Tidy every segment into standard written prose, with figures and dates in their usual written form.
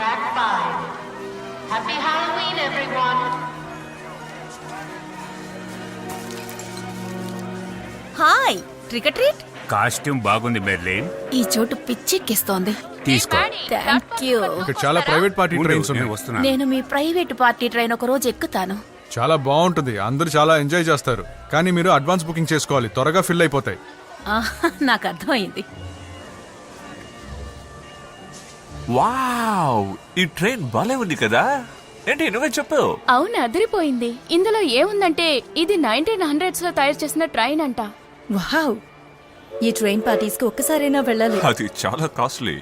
track 5. Happy Halloween, everyone. Hi trick treat. Costume బాగుంది Merlin. ఈ చోటు పిచ్చెక్కిస్తోంది. తీసుకో. Thank you. ఇక్కడ చాలా ప్రైవేట్ పార్టీ ట్రైన్స్ ఉన్నాయి. వస్తున్నాను. నేను మీ ప్రైవేట్ పార్టీ ట్రైన్ ఒక రోజు ఎక్కుతాను. చాలా బాగుంటుంది, అందరూ చాలా ఎంజాయ్ చేస్తారు. కానీ మీరు అడ్వాన్స్ బుకింగ్ చేసుకోవాలి, త్వరగా ఫిల్ అయిపోతాయి. నాకు అర్థమైంది. వావ్, ఈ ట్రైన్ భలే ఉంది కదా. ఏంటి నువ్వే చెప్పు. అవును, అదిరిపోయింది. ఇందులో ఏముందంటే ఇది 1900s లో తయారు చేసిన ట్రైన్ అంట. వావ్, ఈ ట్రైన్ పార్టీస్ కి ఒక్కసారైనా వెళ్ళాలి. అది చాలా కాస్ట్లీ.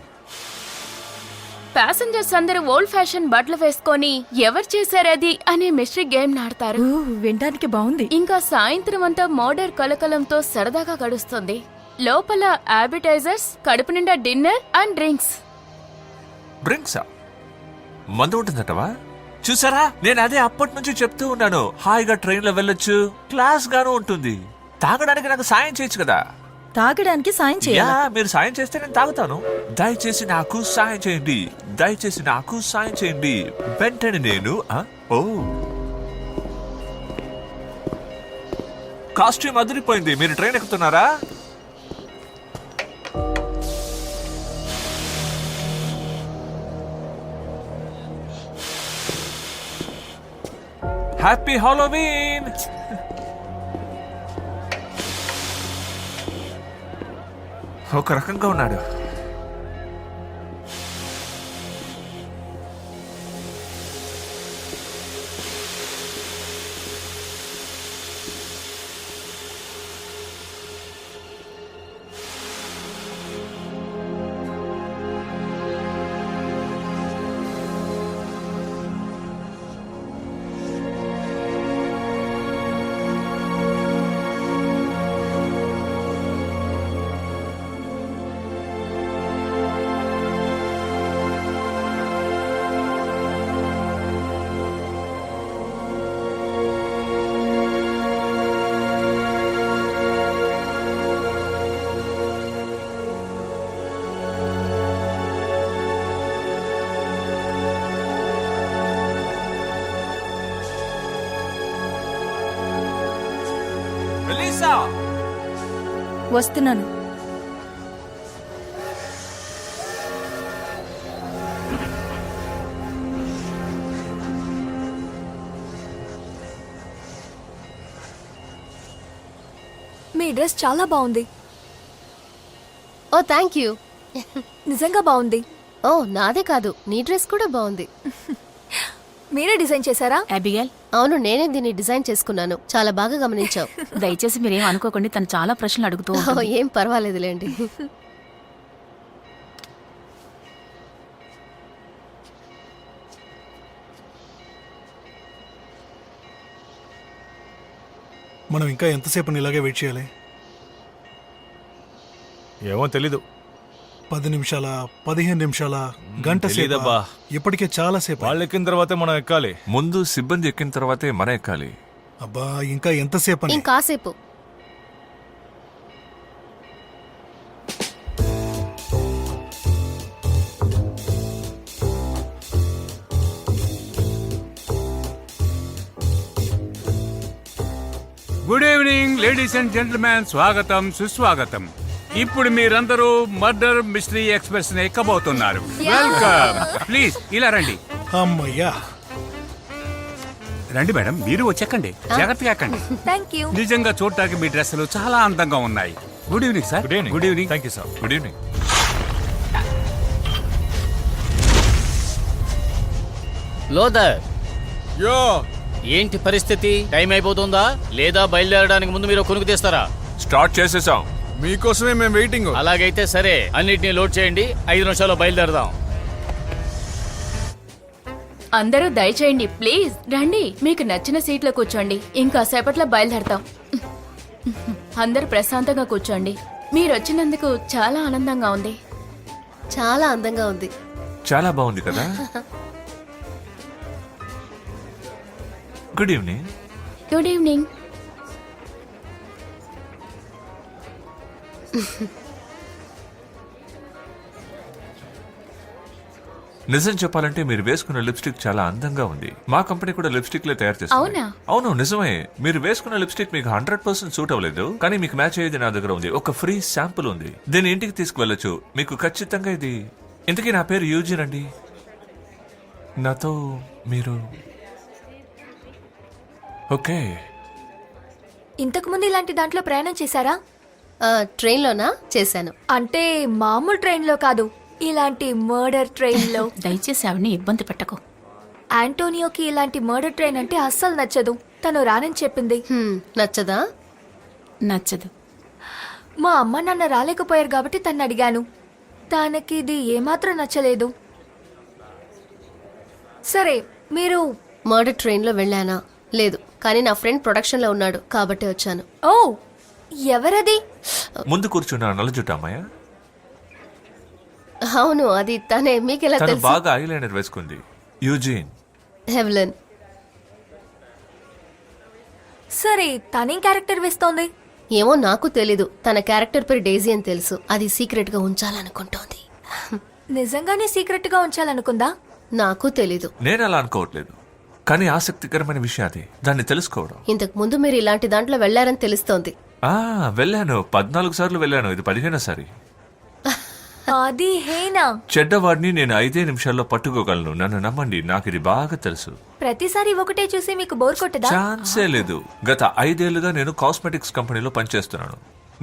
ప్యాసింజర్స్ అందరూ ఓల్డ్ ఫ్యాషన్ బట్టలు వేసుకొని ఎవరు చేశారది అనే మిస్టరీ గేమ్ ఆడతారు. వినడానికి బాగుంది. ఇంకా సాయంత్రం అంతా మోడర్ కలకలంతో సరదాగా గడుస్తుంది. లోపల అపెటైజర్స్, కడుపు నిండా డిన్నర్ అండ్ డ్రింక్స్. డ్రింక్సా? మందు ఉంటుందటవా? చూసారా, నేను అదే అప్పటి నుంచి చెప్తూ ఉన్నాను. హాయిగా ట్రైన్ లో వెళ్ళొచ్చు, క్లాస్ గాను ఉంటుంది. తాగడానికి నాకు సాయం చేయొచ్చు కదా. తాగడానికి సాయం యా, చేయాలి. మీరు సాయం చేస్తే నేను తాగుతాను. దయచేసి నాకు సాయం చేయండి, దయచేసి నాకు సాయం చేయండి. వెంటనే నేను ఓ కాస్ట్యూమ్ అదిరిపోయింది. మీరు ట్రైన్ ఎక్కుతున్నారా? Happy Halloween. ఒక రకంగా ఉన్నాడు. ఎలీసా, వస్తున్నాను. మీ డ్రెస్ చాలా బాగుంది. ఓ థ్యాంక్ యూ. నిజంగా బాగుంది. ఓ నాదే కాదు, నీ డ్రెస్ కూడా బాగుంది. మీరే డిజైన్ చేశారా? అబిగేల్, అవును, నేనే దీన్ని డిజైన్ చేసుకున్నాను. చాలా బాగా గమనించావు. దయచేసి మీరేం అనుకోకండి, తను చాలా ప్రశ్నలు అడుగుతూ ఉంటుంది. ఏం పర్వాలేదులేండి. మనం ఇంకా ఎంతసేపు ఇలాగే వెయిట్ చేయాలి? ఏమో తెలీదు. 10 నిమిషాల, 15 నిమిషాల, గంట సేపు. తెలీదబ్బా. ఇప్పటికే చాలా సేపు. వాళ్ళు ఎక్కిన తర్వాతే మనం ఎక్కాలి. ముందు సిబ్బంది ఎక్కిన తర్వాతే మన ఎక్కాలి. అబ్బా, ఇంకా ఎంతసేపు అని. ఇంకాసేపు. Good evening ladies and gentlemen, స్వాగతం సుస్వాగతం. ఇప్పుడు మీరందరూ మర్డర్ మిస్టరీ ఎక్స్ప్రెస్ ఎక్కబోతున్నారు. వెల్కమ్. ప్లీజ్ ఇలా రండి. అమ్మయ్యా, రండి మేడం, మీరు వచ్చెక్కండి. జాగ్రత్తగా ఎక్కండి. Thank you. నిజంగా చూడటానికి మీ డ్రెస్సులు చాలా అందంగా ఉన్నాయి. Good evening sir. Good evening. Thank you sir. Good evening. లోదర్, యో, ఏంటి పరిస్థితి? టైం అయిపోతుందా లేదా బయలుదేరడానికి ముందు మీరు కొనుక్కు తీస్తారా? స్టార్ట్ చేసేసాం. మీకోసమే మేము వెయిటింగ్. అలాగైతే సరే, అన్నిటినీ లోడ్ చేయండి. 5 నిమిషాల్లో బయలుదేరదాం. అందరూ దయచేయండి ప్లీజ్. రండి, మీకు నచ్చిన సీట్లో కూర్చోండి. ఇంకా సేపట్లో బయలుదేరతాం. అందరూ ప్రశాంతంగా కూర్చోండి. మీరు వచ్చినందుకు చాలా ఆనందంగా ఉంది. చాలా అందంగా ఉంది. చాలా బాగుంది కదా. Good evening. Good evening. నిజం చెప్పాలంటే మీరు వేసుకున్న లిప్స్టిక్ చాలా అందంగా ఉంది. మా కంపెనీ కూడా లిప్స్టిక్ లే తయారు చేస్తుంది. అవునా? అవును నిజమే. మీరు వేసుకున్న లిప్స్టిక్ మీకు 100% సూట్ అవ్వలేదు, కానీ మీకు మ్యాచ్ అయ్యేది నా దగ్గర ఉంది. ఒక ఫ్రీ శాంపుల్ ఉంది, దీన్ని ఇంటికి తీసుకువెళ్ళొచ్చు. మీకు ఖచ్చితంగా ఇది. ఇంతకీ నా పేరు యూజిన్ అండి. నాతో మీరు ఓకే? ఇంతకు ముందు ఇలాంటి దాంట్లో ప్రయాణం చేశారా? ట్రైన్లోనా చేశాను. అంటే మామూలు ట్రైన్లో కాదు, ఇలాంటి మర్డర్ ట్రైన్లో. దయచేసి ఆవిడని ఇబ్బంది పెట్టకు. ఆంటోనియోకి ఇలాంటి మర్డర్ ట్రైన్ అంటే అస్సలు నచ్చదు. తను రానని చెప్పింది. నచ్చదా? నచ్చదు. మా అమ్మ నాన్న రాలేకపోయారు కాబట్టి తను అడిగాను. తనకి ఇది ఏమాత్రం నచ్చలేదు. సరే, మీరు మర్డర్ ట్రైన్లో వెళ్ళానా? లేదు, కానీ నా ఫ్రెండ్ ప్రొడక్షన్లో ఉన్నాడు కాబట్టి వచ్చాను. ఓ, ఎవరది? ముందు కూర్చున్న నల్లజుట్టు అమ్మాయ. అవును, అది తనే. మీకెలా తను తెలుసు? బాగా ఐలైనర్ వేసుకుంది. యూజిన్. హెవెలన్. సరే, తనేం క్యారెక్టర్ వేస్తోంది? ఏమో నాకు తెలీదు. తన క్యారెక్టర్ పేరు డేజీ అని తెలుసు. అది సీక్రెట్ గా ఉంచాలనుకుంటోంది. నిజంగానే సీక్రెట్ గా ఉంచాలనుకుందా? నాకు తెలీదు. నేను అలా అనుకోవట్లేదు, కానీ ఆసక్తికరమైన విషయం అది, దాన్ని తెలుసుకోవడం. ఇంతకు ముందు మీరు ఇలాంటి దాంట్లో వెళ్లారని తెలుస్తోంది. వెళ్ళాను. 14 సార్లు వెళ్ళాను. ఇది 15వ సారి. అది హేనా? చెడ్డవాడిని నేను 5 నిమిషాల్లో పట్టుకోగలను. నన్ను నమ్మండి, నాకు ఇది బాగా తెలుసు. ప్రతిసారి ఒకటే చూసి మీకు బోర్ కొట్టదా? ఛాన్సే లేదు. గత 5 ఏళ్లుగా నేను కాస్మెటిక్స్ కంపెనీలో పనిచేస్తున్నాను.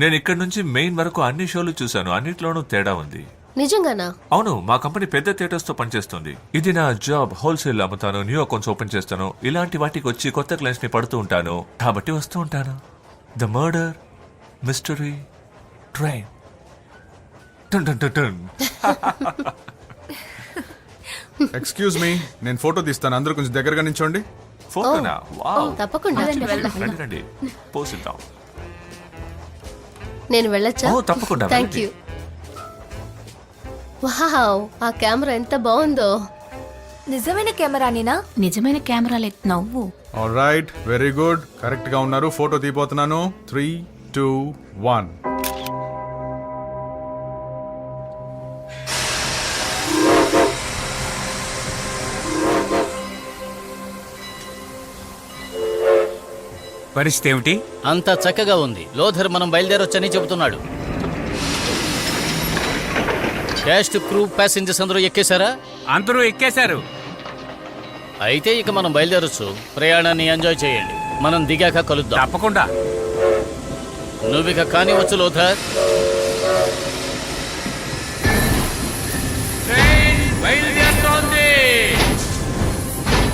నేను ఇక్కడి నుంచి మెయిన్ వరకు అన్ని షోలు చూశాను. అన్నిట్లోనూ తేడా ఉంది. నిజంగానా? అవును, మా కంపెనీ పెద్ద థియేటర్స్ తో పనిచేస్తుంది. ఇది నా జాబ్. హోల్సేల్ అమ్ముతాను, న్యూ అకౌంట్స్ ఓపెన్ చేస్తాను. ఇలాంటి వాటికి వచ్చి కొత్త క్లయింట్స్ ని పడుతూ ఉంటాను, కాబట్టి వస్తూ ఉంటాను. The murder mystery train. Excuse me, నేను ఫోటో తీస్తాను. అందరూ కొంచెం దగ్గరగా నించోండి. ఫోటోనా? వావ్. తప్పకుండా. రండి రండి, పోసిద్దాం. నేను వెళ్ళొచ్చా? ఓ, తప్పకుండా, థ్యాంక్ వెళ్ళండి. యూ. వావ్, ఆ కెమెరా ఎంత బాగుందో. నిజమైన కెమెరానేనా? నిజమైన కెమెరాలే. నవ్వు. ఆల్రైట్, వెరీ గుడ్, కరెక్ట్ గా ఉన్నారు. ఫోటో తీపోతున్నాను. 3, 2, 1. పరిస్థితి ఏమిటి? అంతా చక్కగా ఉంది. లోథర్ మనం బయలుదేరొచ్చని చెబుతున్నాడు. క్యాస్ట్, క్రూ, ప్యాసింజర్స్ అందరూ ఎక్కేశారా? అందరూ ఎక్కేశారు. అయితే ఇక మనం బయలుదేరొచ్చు. ప్రయాణాన్ని ఎంజాయ్ చేయండి. మనం దిగాక కలుద్దాం. తప్పకుండా. నువ్విక కానివచ్చు లోథర్. ట్రైన్ బయలుదేరుతోంది.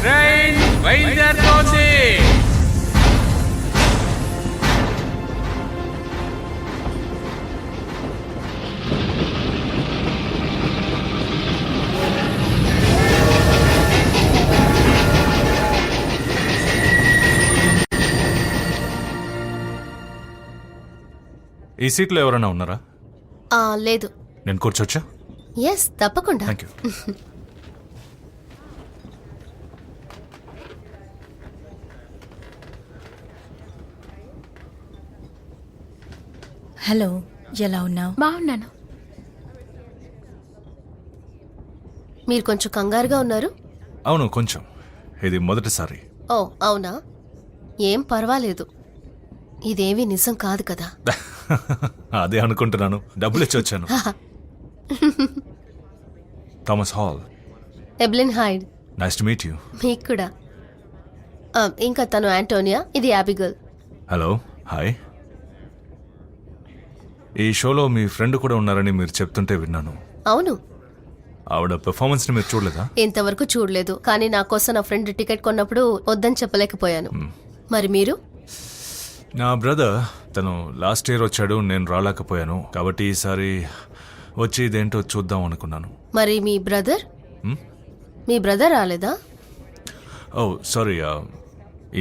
ట్రైన్ బయలుదేరుతోంది. ఈ సీట్లో ఎవరైనా ఉన్నారా? లేదు. నేను కూర్చోచ్చా? ఎస్, తప్పకుండా. Thank you. హలో, ఎలా ఉన్నావు? బాగున్నాను. మీరు కొంచెం కంగారుగా ఉన్నారు. అవును, కొంచెం. ఇది మొదటిసారి. ఓ, అవునా? ఏం పర్వాలేదు. ఇదేమీ నిజం కాదు కదా. అదే అనుకుంటున్నాను. డబ్బులు ఇచ్చి వచ్చాను. Thomas Hall. Evelyn Hyde. Nice to meet you. మీకు కూడా. ఇంకా తను ఆంటోనియా, ఇది యాబిగల్. Hello, hi. ఈ షోలో మీ ఫ్రెండ్ కూడా ఉన్నారని మీరు చెప్తుంటే విన్నాను. అవును. ఆవిడ పెర్ఫార్మెన్స్ ని మీరు చూడలేదా? ఇంతవరకు చూడలేదు, కానీ నా కోసం నా ఫ్రెండ్ టికెట్ కొన్నప్పుడు వద్దని చెప్పలేకపోయాను. మరి మీరు? నా బ్రదర్, తను లాస్ట్ ఇయర్ వచ్చాడు, నేను రాలేకపోయాను. కాబట్టి ఈసారి వచ్చి ఇదేంటో చూద్దాం అనుకున్నాను. మరి మీ బ్రదర్? మీ బ్రదర్ రాలేదా? ఓ సారీ,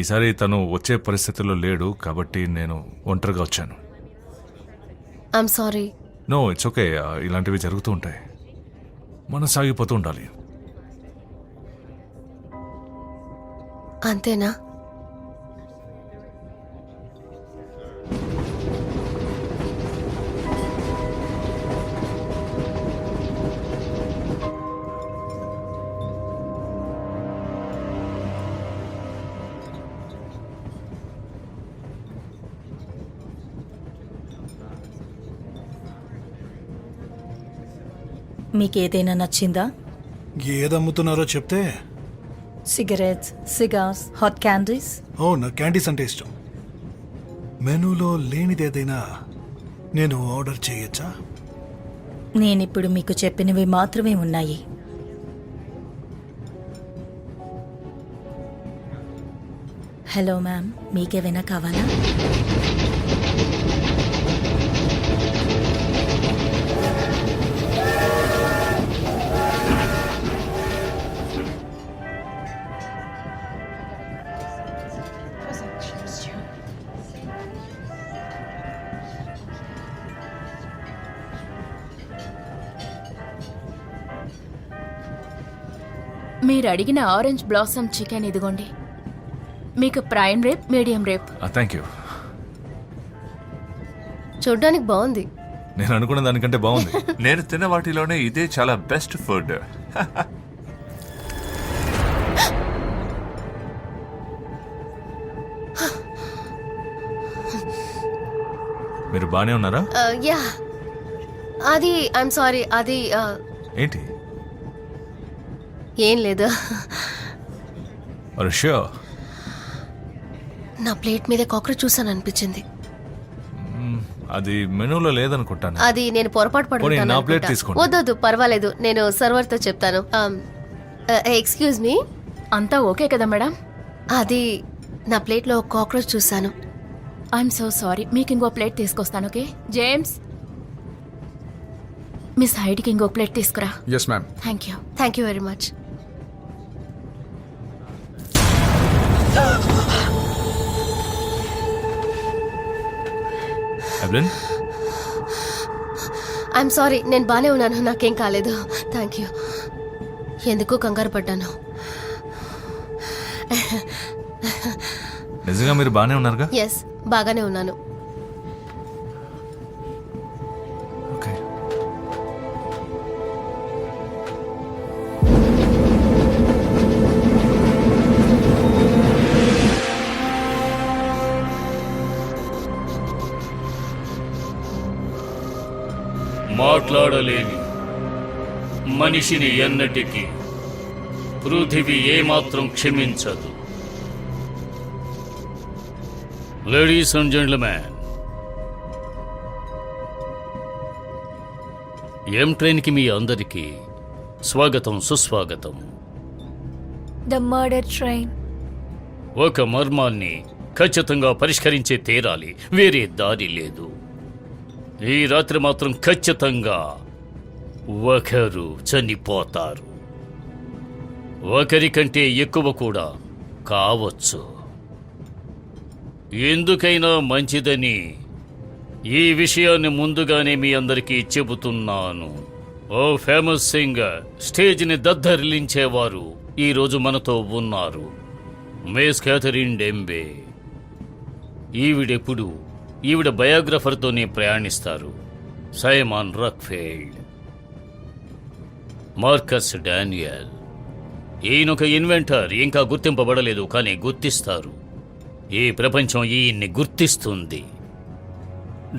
ఈసారి తను వచ్చే పరిస్థితుల్లో లేడు, కాబట్టి నేను ఒంటరిగా వచ్చాను. I'm sorry. No, it's okay. ఇలాంటివి జరుగుతూ ఉంటాయి. మనం సాగిపోతూ ఉండాలి. అంతేనా? మీకేదైనా నచ్చిందా? ఏదమ్ముతున్నారో చెప్తే. Cigarettes, cigars, hot candies. ఓ, నాకు క్యాండీస్ అంటే ఇష్టం. మెనూలో లేనిదేదైనా నేను ఆర్డర్ చేయొచ్చా? నేనిప్పుడు మీకు చెప్పినవి మాత్రమే ఉన్నాయి. హలో మ్యామ్, మీకేమైనా కావాలా? మీరు అడిగిన ఆరెంజ్ బ్లాసమ్ చికెన్ ఇదిగోండి. మీకు prime rape, medium rape. Thank you. చూడ్డానికి బాగుంది. నేను అనుకున్న దానికంటే బాగుంది. నేను తిన్న వాటిలోనే ఇదే చాలా బెస్ట్ ఫుడ్. మీరు బానే ఉన్నారా? యా, అది ఐఎమ్ సారీ, అది ఏంటి? ఏం లేదు. అరే ష్యూర్. నా ప్లేట్ మీద కాక్రోచ్ చూసాను అనిపించింది. అది మెనూలో లేదనుకుంటాను. అది నేను పొరపాటు పోనీ, నా ప్లేట్ పడుతున్నాను. తీసుకోండి. వద్దొద్దు, పర్వాలేదు, నేను సర్వర్తో చెప్తాను. Excuse me. అంతా ఓకే కదా మేడం? అది నా ప్లేట్లో కాక్రోచ్ చూసాను. I'm so sorry. మీకు ఇంకో ప్లేట్ తీసుకొస్తాను. ఓకే జేమ్స్, మీ సైడ్కి ఇంకో ప్లేట్ తీసుకురా. Yes ma'am. Thank you. Thank you very much. Evelyn, I'm sorry, నేను బానే ఉన్నాను, నాకేం కాలేదు. Thank you. ఎందుకు కంగారు పడ్డాను. నిజంగా మీరు బానే ఉన్నారుగా? ఎస్, బాగానే ఉన్నాను. ఓకే. మాట్లాడలేని మనిషిని ఎన్నటికీ పృథివీ ఏమాత్రం క్షమించదు. లేడీస్ అండ్ జెంట్మెన్, ఎం ట్రైన్కి మీ అందరికీ స్వాగతం, సుస్వాగతం. The murder train. ఒక మర్మాన్ని ఖచ్చితంగా పరిష్కరించే తీరాలి, వేరే దారి లేదు. ఈ రాత్రి మాత్రం ఖచ్చితంగా ఒకరు చనిపోతారు, ఒకరికంటే ఎక్కువ కూడా కావచ్చు. ఎందుకైనా మంచిదని ఈ విషయాన్ని ముందుగానే మీ అందరికీ చెబుతున్నాను. ఓ ఫేమస్ సింగర్, స్టేజ్ని దద్దరిల్లించేవారు ఈరోజు మనతో ఉన్నారు. Miss Catherine Dembe. ఈవిడ బయోగ్రఫర్తోనే ప్రయాణిస్తారు. Simon Rockfeld, Marcus Daniel. ఈయనొక ఇన్వెంటర్, ఇంకా గుర్తింపబడలేదు, కానీ గుర్తిస్తారు. ఈ ప్రపంచం ఈయన్ని గుర్తిస్తుంది.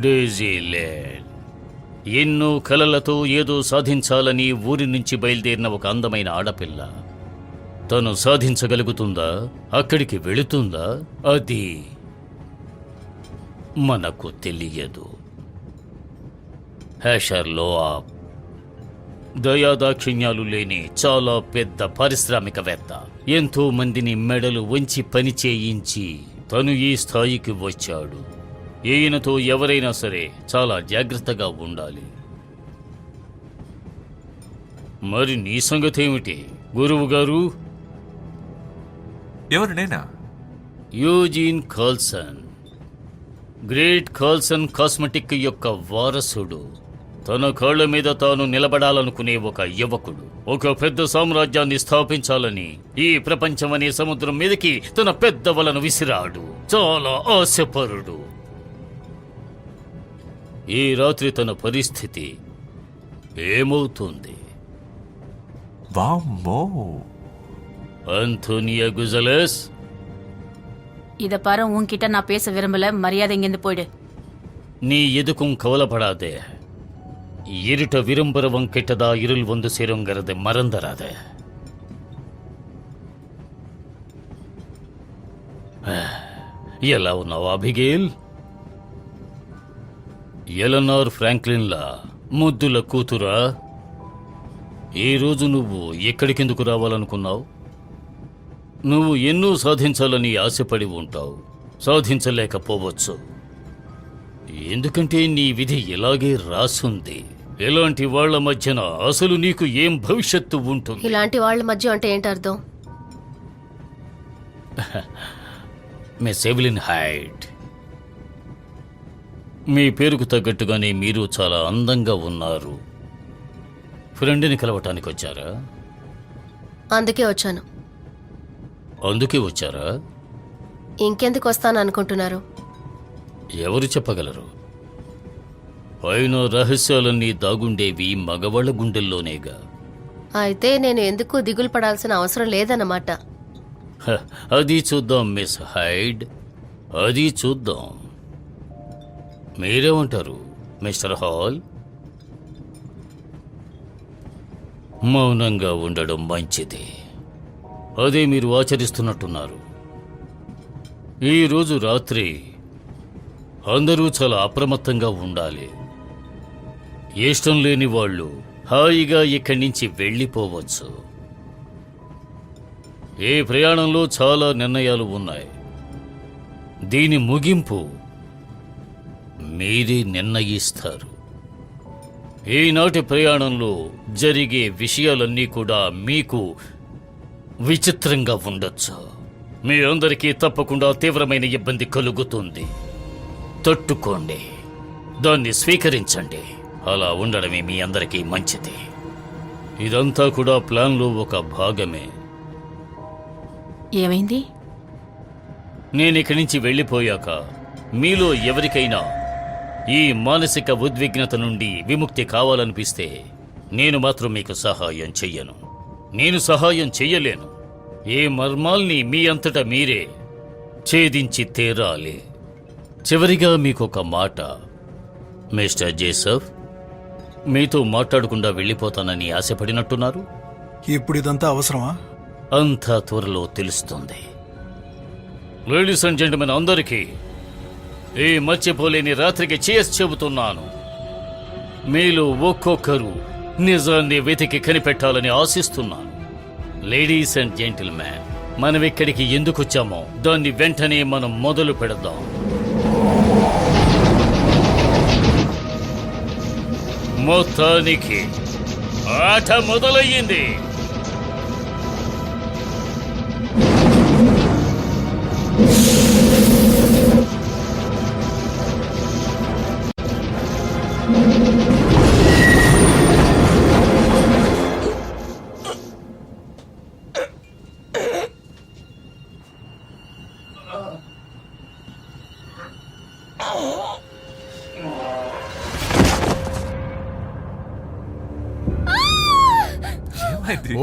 డేజీలేడ్ ఎన్నో కలలతో ఏదో సాధించాలని ఊరి నుంచి బయలుదేరిన ఒక అందమైన ఆడపిల్ల. తను సాధించగలుగుతుందా? అక్కడికి వెళుతుందా? అది మనకు తెలియదు. హ్యాషర్లో దయాదాక్షిణ్యాలు లేని చాలా పెద్ద పారిశ్రామికవేత్త. ఎంతో మందిని మెడలు వంచి పని చేయించి తను ఈ స్థాయికి వచ్చాడు. ఈయనతో ఎవరైనా సరే చాలా జాగ్రత్తగా ఉండాలి. మరి నీ సంగతేమిటి గురువు గారు? ఎవరు? నేనా? Eugene Carlsen, great Carlsen cosmetic యొక్క వారసుడు. తన కాళ్ల మీద తాను నిలబడాలనుకునే ఒక యువకుడు. ఒక పెద్ద సామ్రాజ్యాన్ని స్థాపించాలని ఈ ప్రపంచం అనే సముద్రం మీదకి తన పెద్ద వలను విసిరాడు. చాలా ఆశపరుడు. ఈ రాత్రి తన పరిస్థితి ఏమవుతుంది? வாம்மோ. அந்தோனியா குசலஸ், இத பாரு, உன்கிட்ட நான் பேச விரும்பல. மரியாதை இங்கிருந்து போயிடு. நீ எதுக்கும் கவலைப்படாதே. இருட்ட விரும்புறவன் கெட்டதா இருள் வந்து சேருங்கிறது மறந்துடாத. ఎలా ఉన్నావు అబిగేల్? ఎలనార్ ఫ్రాంక్లిన్లా ముద్దుల కూతురా? ఈ రోజు నువ్వు ఎక్కడికెందుకు రావాలనుకున్నావు? నువ్వు ఎన్నో సాధించాలని ఆశపడి ఉంటావు, సాధించలేకపోవచ్చు. ఎందుకంటే నీ విధి ఇలాగే రాసుంది. ఇలాంటి వాళ్ల మధ్యన అసలు నీకు ఏం భవిష్యత్తు ఉంటుంది? ఇలాంటి వాళ్ళ మధ్య అంటే ఏంటి అర్థం? మిస్ ఎవెలిన్ హైడ్, మీ పేరుకు తగ్గట్టుగానే మీరు చాలా అందంగా ఉన్నారు. ఫ్రెండ్ని కలవటానికి వచ్చారా? అందుకే వచ్చాను. అందుకే వచ్చారా? ఇంకెందుకు వస్తాను అనుకుంటున్నారు? ఎవరు చెప్పగలరు? అయినా రహస్యాలన్నీ దాగుండేవి మగవాళ్ళ గుండెల్లోనేగా. అయితే నేను ఎందుకు దిగులు పడాల్సిన అవసరం లేదన్నమాట. హ, అది చూద్దాం మిస్ హైడ్, అది చూద్దాం. మీరేమంటారు మిస్టర్ హాల్? మౌనంగా ఉండడం మంచిది. అదే మీరు ఆచరిస్తున్నట్టున్నారు. ఈరోజు రాత్రి అందరూ చాలా అప్రమత్తంగా ఉండాలి. ఇష్టం లేని వాళ్ళు హాయిగా ఇక్కడి నుంచి వెళ్ళిపోవచ్చు. ఈ ప్రయాణంలో చాలా నిర్ణయాలు ఉన్నాయి. దీని ముగింపు మీరే నిర్ణయిస్తారు. ఈనాటి ప్రయాణంలో జరిగే విషయాలన్నీ కూడా మీకు విచిత్రంగా ఉండొచ్చు. మీ అందరికీ తప్పకుండా తీవ్రమైన ఇబ్బంది కలుగుతుంది. తట్టుకోండి, దాన్ని స్వీకరించండి. అలా ఉండడమే మీ అందరికీ మంచిది. ఇదంతా కూడా ప్లాన్లో ఒక భాగమే. ఏమైంది? నేనిక్కడి నుంచి వెళ్ళిపోయాక మీలో ఎవరికైనా ఈ మానసిక ఉద్విగ్నత నుండి విముక్తి కావాలనిపిస్తే నేను మాత్రం మీకు సహాయం చెయ్యను. నేను సహాయం చెయ్యలేను. ఏ మర్మాల్ని మీ అంతటా మీరే ఛేదించి తీరాలి. చివరిగా మీకొక మాట మిస్టర్ జేసఫ్, మీతో మాట్లాడకుండా వెళ్ళిపోతానని ఆశపడినట్టున్నారు. ఇప్పుడు ఇదంతా అవసరమా? అంతా త్వరలో తెలుస్తుంది. లేడీస్ అండ్ జెంట్మెన్ అందరికీ ఈ మర్చిపోలేని రాత్రికి చేసి చెబుతున్నాను. మీలో ఒక్కొక్కరు నిజాన్ని వెతికి కనిపెట్టాలని ఆశిస్తున్నాను. లేడీస్ అండ్ జెంటిల్మెన్, మనం ఇక్కడికి ఎందుకు వచ్చామో దాన్ని వెంటనే మనం మొదలు పెడదాం. మొత్తానికి ఆట మొదలయ్యింది.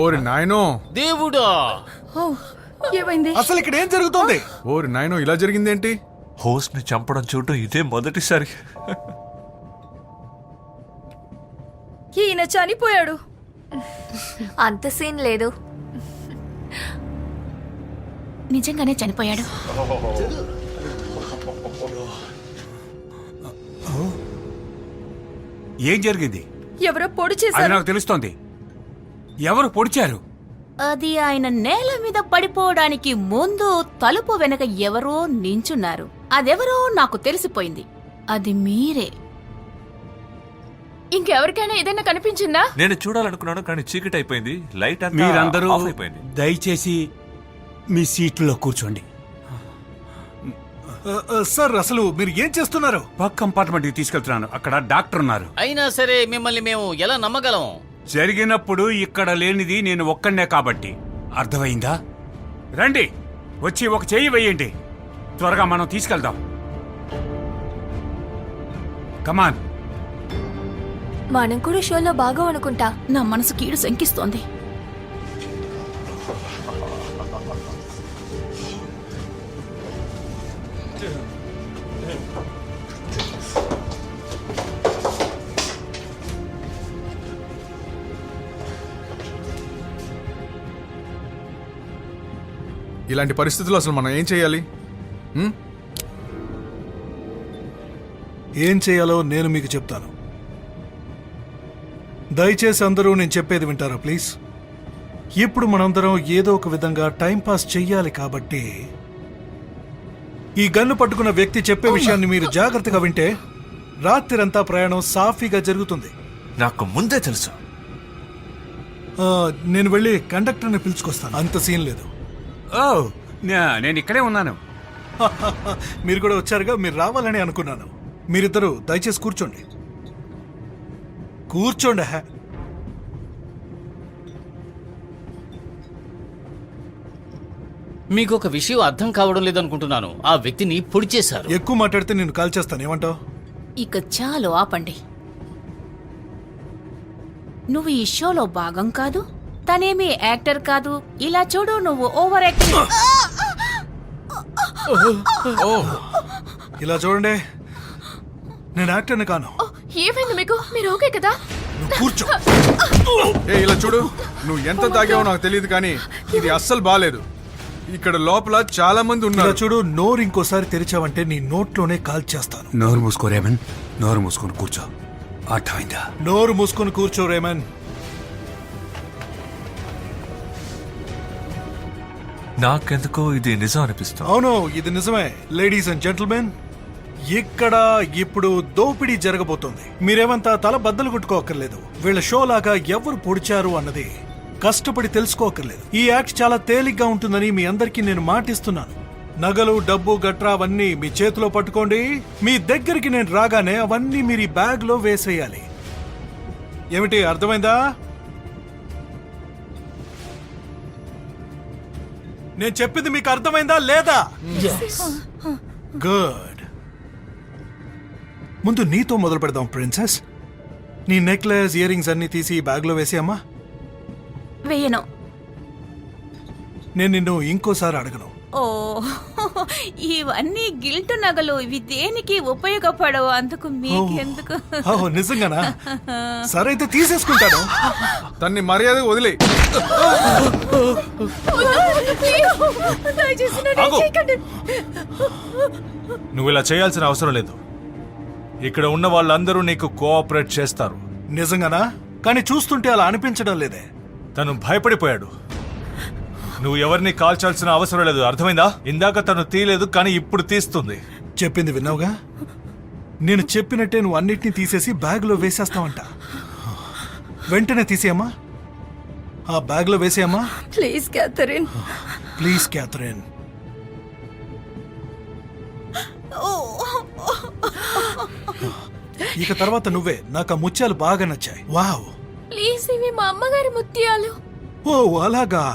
ఓరి నాయనో, దేవుడా! ఏమైంది? అసలు ఇక్కడ ఏం జరుగుతోంది? ఓరి నాయనో, ఇలా జరిగిందేంటి? హోస్ట్ ని చంపడం చూడటం ఇదే మొదటిసారి. ఈయన చనిపోయాడు. అంత సీన్ లేదు. నిజంగానే చనిపోయాడు. ఏం జరిగింది? ఎవరో పొడి అది చేశారు. నాకు తెలుస్తోంది. ఎవరు పొడిచారు? అది ఆయన నేల మీద పడిపోవడానికి ముందు తలుపు వెనక ఎవరో నించున్నారు. అదెవరో నాకు తెలిసిపోయింది. అది మీరే. ఇంకెవరికైనా ఏదైనా కనిపించిందా? నేను చూడాలనుకున్నాను కానీ చీకటి అయిపోయింది. లైట్ అంతా మీరందరూ ఆఫ్ అయిపోయింది. దయచేసి మీ సీట్లో కూర్చోండి. సార్, అసలు మీరు ఏం చేస్తున్నారు? పక్క కంపార్ట్మెంట్కి తీసుకెళ్తున్నాను. అక్కడ డాక్టర్ ఉన్నారు. అయినా సరే మిమ్మల్ని మేము ఎలా నమ్మగలం? జరిగినప్పుడు ఇక్కడ లేనిది నేను ఒక్కనే కాబట్టి. అర్థమైందా? రండి, వచ్చి ఒక చెయ్యి వేయండి. త్వరగా మనం తీసుకెళ్దాం. కమాన్. మనం కూడా షోలో బాగా అనుకుంటా. నా మనసు కీడు శంకిస్తోంది. ఇలాంటి పరిస్థితుల్లో అసలు మనం ఏం చేయాలి? ఏం చేయాలో నేను మీకు చెప్తాను. దయచేసి అందరూ నేను చెప్పేది వింటారా ప్లీజ్? ఇప్పుడు మనందరం ఏదో ఒక విధంగా టైం పాస్ చెయ్యాలి కాబట్టి ఈ గన్ను పట్టుకున్న వ్యక్తి చెప్పే విషయాన్ని మీరు జాగ్రత్తగా వింటే రాత్రిరంతా ప్రయాణం సాఫీగా జరుగుతుంది. నాకు ముందే తెలుసు. నేను వెళ్ళి కండక్టర్ని పిలుచుకొస్తాను. అంత సీన్ లేదు. ఓ నేను ఇక్కడే ఉన్నాను. మీరు కూడా వచ్చారుగా, మీరు రావాలని అనుకున్నాను. మీరిద్దరూ దయచేసి కూర్చోండి. కూర్చోండి. మీకు ఒక విషయం అర్థం కావడం లేదనుకుంటున్నాను. ఆ వ్యక్తిని పొడి చేశారు. ఎక్కువ మాట్లాడితే నేను కాల్ చేస్తాను. ఏమంటావు? ఇక చాలు ఆపండి. నువ్వు ఈ షోలో భాగం కాదు, తనేమీ యాక్టర్ కాదు. ఇలా చూడు, నువ్వు ఓవర్ యాక్టింగ్. ఇలా చూడండి, నేను యాక్టర్ని కాను. ఏమైంది మీకు? మీరు ఓకే కదా? నువ్వు కూర్చో. ఇలా చూడు, నువ్వు ఎంత తాగావో నాకు తెలియదు, కానీ ఇది అస్సలు బాలేదు. ఇక్కడ లోపల చాలా మంది ఇలా ఉన్నారు. చూడు, నోరు ఇంకోసారి తెరిచావంటే నీ నోట్లోనే కాల్ చేస్తాను. నోరు మూసుకో రేమన్, నోరు మూసుకొని కూర్చో. అర్థమైందా? నోరు మూసుకొని కూర్చో రేమన్. నాకెందుకో ఇది నిజం అనిపిస్తుంది. అవును, ఇది నిజమే. లేడీస్ అండ్ జెంటిల్మెన్, ఇక్కడ ఇప్పుడు దోపిడీ జరగబోతోంది. మీరేమంతా తల బద్దలు కొట్టుకోకర్లేదు. వీళ్ళ షో లాగా ఎవరు పొడిచారు అన్నది కష్టపడి తెలుసుకోకర్లేదు. ఈ యాక్ట్ చాలా తేలిగ్గా ఉంటుందని మీ అందరికీ నేను మాటిస్తున్నాను. నగలు, డబ్బు, గట్రా అవన్నీ మీ చేతిలో పట్టుకోండి. మీ దగ్గరికి నేను రాగానే అవన్నీ మీరు ఈ బ్యాగ్ లో వేసేయాలి. ఏమిటి, అర్థమైందా? నేను చెప్పింది మీకు అర్థమైందా లేదా? గుడ్. ముందు నీతో మొదలు పెడదాం ప్రిన్సెస్. నీ నెక్లెస్, ఇయర్ రింగ్స్ అన్ని తీసి ఈ బ్యాగ్ లో వేసేయమ్మా. వేయను. నేను నిన్ను ఇంకోసారి అడగను. ఓ, ఇవన్నీ గిల్టు నగలు. ఇవి దేనికి ఉపయోగపడవు. అందుకు మీకెందుకు? ఓహో, నిజంగానా? సరే అయితే తీసేసుకుంటాను. తన్ని మర్యాద వదిలే. నువ్వు ఇలా చేయాల్సిన అవసరం లేదు. ఇక్కడ ఉన్న వాళ్ళందరూ నీకు కోఆపరేట్ చేస్తారు. నిజంగానా? కానీ చూస్తుంటే అలా అనిపించడం లేదే. తను భయపడిపోయాడు. నువ్వు ఎవరిని కాల్చాల్సిన అవసరం లేదు, అర్థమైందా? ఇందాక తను తీయలేదు, కానీ ఇప్పుడు తీస్తుంది. చెప్పింది విన్నావుగా? నేను చెప్పినట్టే నువ్వు అన్నిటినీ తీసేసి బ్యాగ్ లో వేసేస్తావంట. వెంటనే తీసేయమ్మా, ఆ బ్యాగ్ లో వేసేయమ్మా. Please Catherine. Please Catherine. ఇక తర్వాత నువ్వే. నాకు ఆ ముత్యాలు బాగా నచ్చాయి. వావ్. ప్లీజ్, ఇవి మా అమ్మగారి ముత్యాలు. ఓ అలాగా.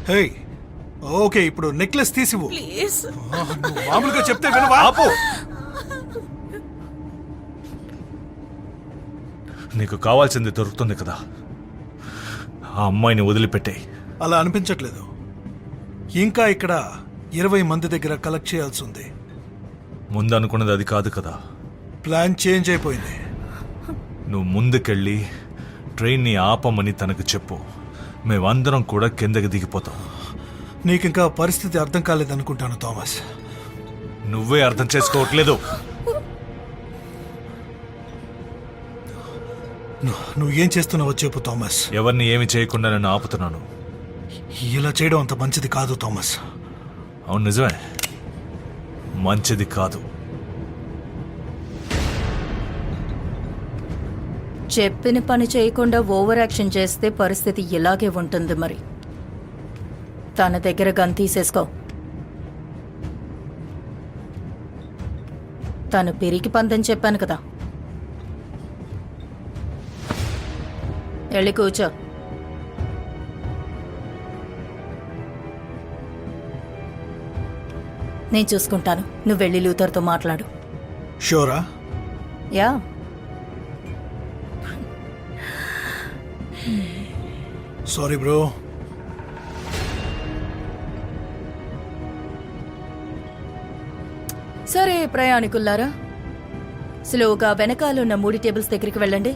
హే, ఓకే, ఇప్పుడు నెక్లెస్ తీసివు. ప్లీజ్. నువ్వు మామూలుగా చెప్తే వినవా? ఆపు. నీకు కావాల్సింది దొరుకుతుంది కదా, ఆ అమ్మాయిని వదిలిపెట్టాయి. అలా అనిపించట్లేదు. ఇంకా ఇక్కడ 20 మంది దగ్గర కలెక్ట్ చేయాల్సి ఉంది. ముందు అనుకున్నది అది కాదు కదా. ప్లాన్ చేంజ్ అయిపోయింది. నువ్వు ముందుకెళ్ళి ట్రైన్ని ఆపమని తనకు చెప్పు. మేమందరం కూడా కిందకి దిగిపోతాం. నీకింకా పరిస్థితి అర్థం కాలేదనుకుంటాను థామస్. నువ్వే అర్థం చేసుకోవట్లేదు. నువ్వు ఏం చేస్తున్నావో చెప్పు థామస్. ఎవరిని ఏమి చేయకుండా నేను ఆపుతున్నాను. ఇలా చేయడం అంత మంచిది కాదు థామస్. అవును, నిజమే, మంచిది కాదు. చెప్పిన పని చేయకుండా ఓవర్ యాక్షన్ చేస్తే పరిస్థితి ఇలాగే ఉంటుంది. మరి తన దగ్గర గన్ తీసేసుకో. తను పెరిగి పందని చెప్పాను కదా. వెళ్ళి కూర్చో. నేను చూసుకుంటాను. నువ్వు వెళ్ళి లూథర్తో మాట్లాడు. షూరా? యా. Sorry bro. సరే ప్రయాణికుల్లారా, స్లోగా వెనకాలన్న 3 టేబుల్స్ దగ్గరికి వెళ్ళండి.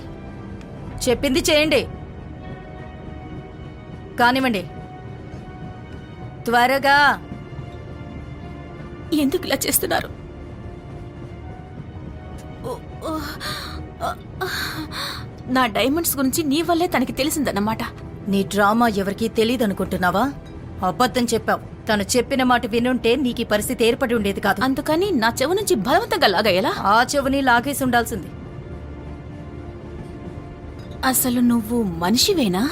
చెప్పింది చేయండి. కానివ్వండి త్వరగా. ఎందుకు ఇలా చేస్తున్నారు? నా డైమండ్స్ గురించి నీ వల్లే తనకి తెలిసిందన్నమాట. నీ డ్రామా ఎవరికీ తెలియదనుకుంటున్నావా? అబద్ధం చెప్పావు. తను చెప్పిన మాట వినుంటే నీకు ఈ పరిస్థితి ఏర్పడి ఉండేది కాదు. అందుకని నా చెవు నుంచి బలవంతంగా లాగేలా? ఆ చెవుని లాగేసి ఉండాల్సింది. అసలు నువ్వు మనిషివేనా?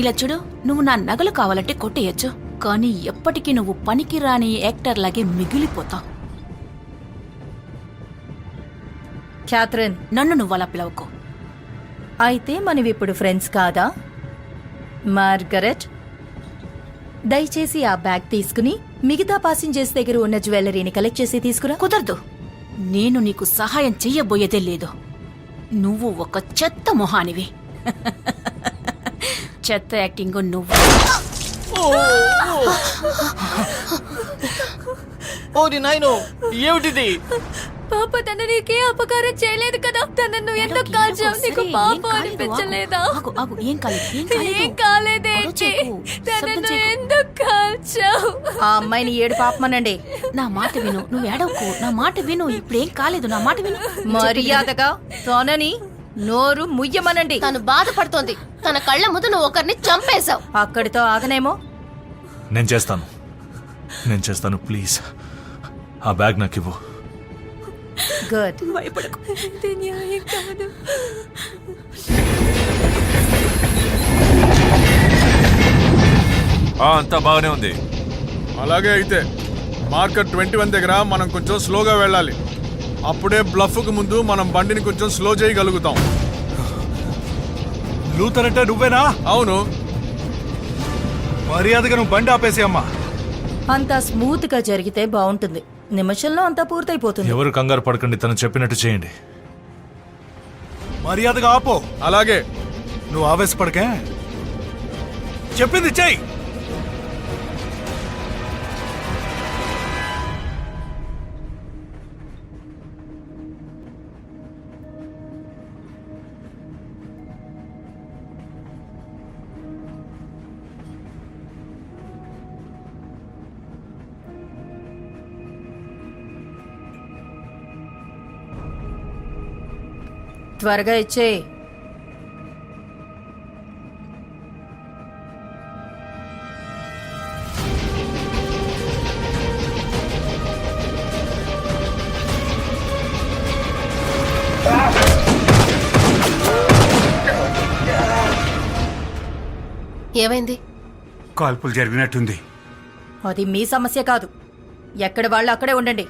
ఇలా చూడు, నువ్వు నా నగలు కావాలంటే కొట్టేయచ్చు, కానీ ఎప్పటికీ నువ్వు పనికిరాని యాక్టర్ లాగే మిగిలిపోతావు. క్యాథరిన్, నన్ను నువ్వు అలా పిలవకు. అయితే మనవిప్పుడు ఫ్రెండ్స్ కాదా? మార్గరెట్, దయచేసి ఆ బ్యాగ్ తీసుకుని మిగతా పాసింజర్స్ దగ్గర ఉన్న జ్యువెలరీని కలెక్ట్ చేసి తీసుకురా. కుదరదు. నేను నీకు సహాయం చెయ్యబోయేదే లేదు. నువ్వు ఒక చెత్త మొహానివి. చెత్త యాక్టింగ్ నువ్వు. ఓరి నాయనో, ఏమిటిది? పాప తన నీకే అపకారం చేయలేదు కదా. తనను ఎందుకు కాల్చావు? నీకు పాప అనిపించలేదా? ఏం కాలేదు. ఏం కాలేదేంటి? తనను ఎందుకు కాల్చావు? ఆ అమ్మాయిని ఏడు పాపమనండి. నా మాట విను, నువ్వు ఏడవకు. నా మాట విను. ఇప్పుడేం కాలేదు. నా మాట విను. మర్యాదగా తనని నోరు ముయ్యమనండి. తను బాధపడుతోంది. తన కళ్ళ ముందు నువ్వు ఒకరిని చంపేశావు. అక్కడితో ఆగనేమో. నేను చేస్తాను ప్లీజ్. ఆ బ్యాగ్ నాకు ఇవ్వు. గుడ్. భయపడకు. ఇది న్యాయం కాదు. అంతా బాగానే ఉంది. అలాగే అయితే మార్కెట్ 21 దగ్గర మనం కొంచెం స్లోగా వెళ్ళాలి. అప్పుడే బ్లఫ్కు ముందు మనం బండిని కొంచెం స్లో చేయగలుగుతాం. లూథర్ అంటే నువ్వేనా? అవును. మర్యాదగా నువ్వు బండి ఆపేసి అమ్మా. అంతా స్మూత్ గా జరిగితే బాగుంటుంది. నిమిషంలో అంతా పూర్తయిపోతుంది. ఎవరు కంగారు పడకండి, తను చెప్పినట్టు చేయండి. మర్యాదగా ఆపో. అలాగే. నువ్వు ఆవేశపడకే, చెప్పింది చెయ్యి. త్వరగా ఇచ్చే. ఏమైంది? కాల్పులు జరిగినట్టుంది. అది మీ సమస్య కాదు. ఎక్కడ వాళ్ళు అక్కడే ఉండండి.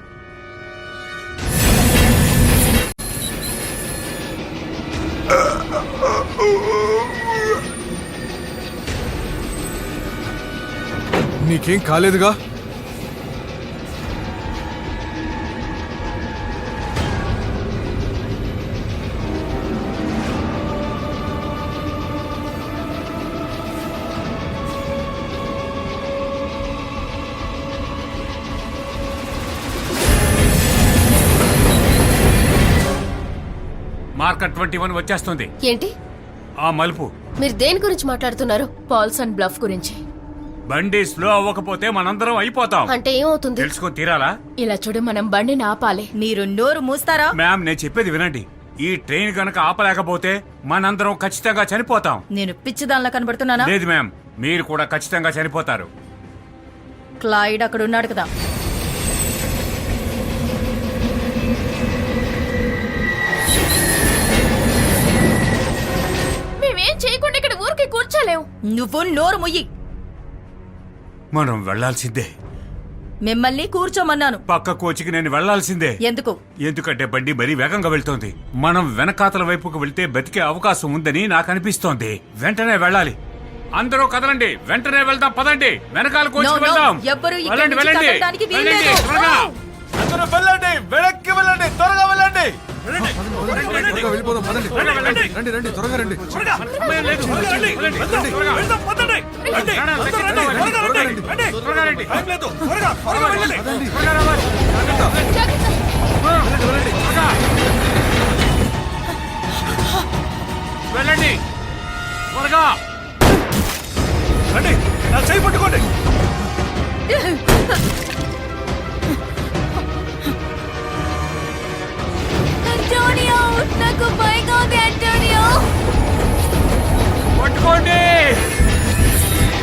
నీకేం కాలేదుగా? మార్కెట్ 21 వచ్చేస్తుంది. ఏంటి? ఆ మలుపు. మీరు దేని గురించి మాట్లాడుతున్నారు? పాల్సన్ బ్లఫ్ గురించి. బండి స్లో అవ్వకపోతే మనందరం అయిపోతాం. అంటే ఏమవుతుంది? తెలుసుకొని తీరాలా? ఇలా చూడు, మనం బండిని ఆపాలి. మీరు నోరు మూస్తారా? మ్యామ్, నేను చెప్పేది వినండి. ఈ ట్రైన్ గనక ఆపలేకపోతే మనందరం ఖచ్చితంగా చనిపోతాం. నేను పిచ్చిదానిలా కనబడుతున్నానా? లేదు మ్యామ్, మీరు కూడా ఖచ్చితంగా చనిపోతారు. క్లైడ్ అక్కడ ఉన్నాడు కదా. మేమేం చేయకుండా ఇక్కడ ఊరికి కూర్చోలేవు. నువ్వు నోరు ముయ్యి. మనం వెళ్లాల్సిందే. మిమ్మల్ని కూర్చోమన్నాను. పక్క కోచికి నేను వెళ్లాల్సిందే. ఎందుకు? ఎందుకంటే బండి మరీ వేగంగా వెళ్తోంది. మనం వెనకాతల వైపుకు వెళ్తే బతికే అవకాశం ఉందని నాకు అనిపిస్తోంది. వెంటనే వెళ్ళాలి. అందరూ కదలండి, వెంటనే వెళ్దాం. పదండి, వెనకాల కోచికి వెళ్దాం. ఎవ్వరూ ఇక్కడి వెళ్ళండి, నుంచి వెళ్ళండి, కదలడానికి వెళ్ళండి, వీల్లేదు. త్వరగా. అందరూ వెళ్ళండి, వెనక్కి వెళ్ళండి, త్వరగా వెళ్ళండి. త్వరగా వెళ్ళిపోదాం, పదండి. రండి రండి, త్వరగా రండి. సమయం లేదు. వెళ్ళండి, త్వరగా. త్వరగా రండి. త్వరగా రావాలి. త్వరగా. వెళ్ళండి, త్వరగా. రండి నా చేయి పట్టుకోండి. అంటోనియో, నాకు భయంగా ఉంది అంటోనియో. పట్టుకోండి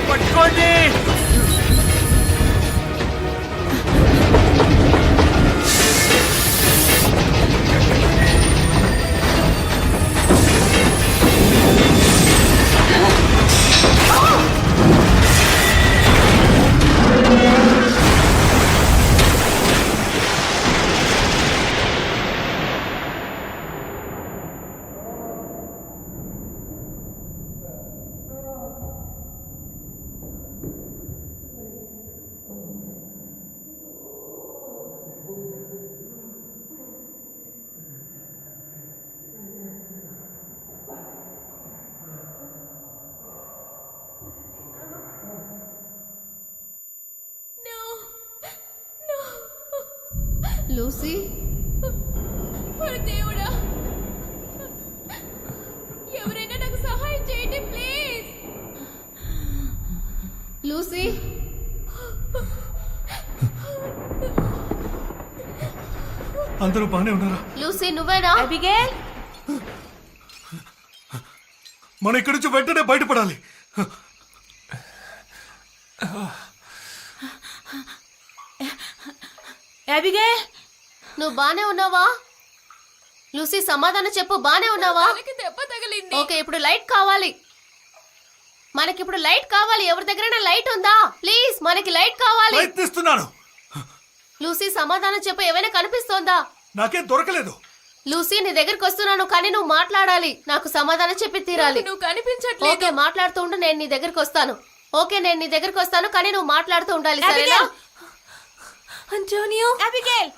పట్టుకోండి. లూసీ, దేవుడా, ఎవరైనా నాకు సహాయం చేయండి ప్లీజ్. లూసీ, అందరూ బానే ఉన్నారా? లూసీ నువ్వేనా? అబిగేల్, మనం ఇక్కడి నుంచి వెంటనే బయటపడాలి. అబిగేల్, నువ్వు బానే ఉన్నావా? లూసీ సమాధానం చెప్పు, బానే ఉన్నావా? తలకి దెబ్బ తగిలింది. ఓకే, ఇప్పుడు లైట్ కావాలి. మనకిప్పుడు లైట్ కావాలి. ఎవరి దగ్గరైనా లైట్ ఉందా? ప్లీజ్, మనకి లైట్ కావాలి. ప్రయత్నిస్తున్నాను. లూసీ సమాధానం చెప్పు, ఏమైనా కనిపిస్తోందా? నాకేం దొరకలేదు. లూసీ, నీ దగ్గరికి వస్తున్నాను, కానీ నువ్వు మాట్లాడాలి. నాకు సమాధానం చెప్పి తీరాలి. నువ్వు కనిపించట్లేదు. ఓకే, మాట్లాడుతూ ఉండు, నేను నీ దగ్గరికి వస్తాను. ఓకే, నేను నీ దగ్గరికి వస్తాను, కానీ నువ్వు మాట్లాడుతూ ఉండాలి, సరేనా? అంటోనియో, అబిగేల్,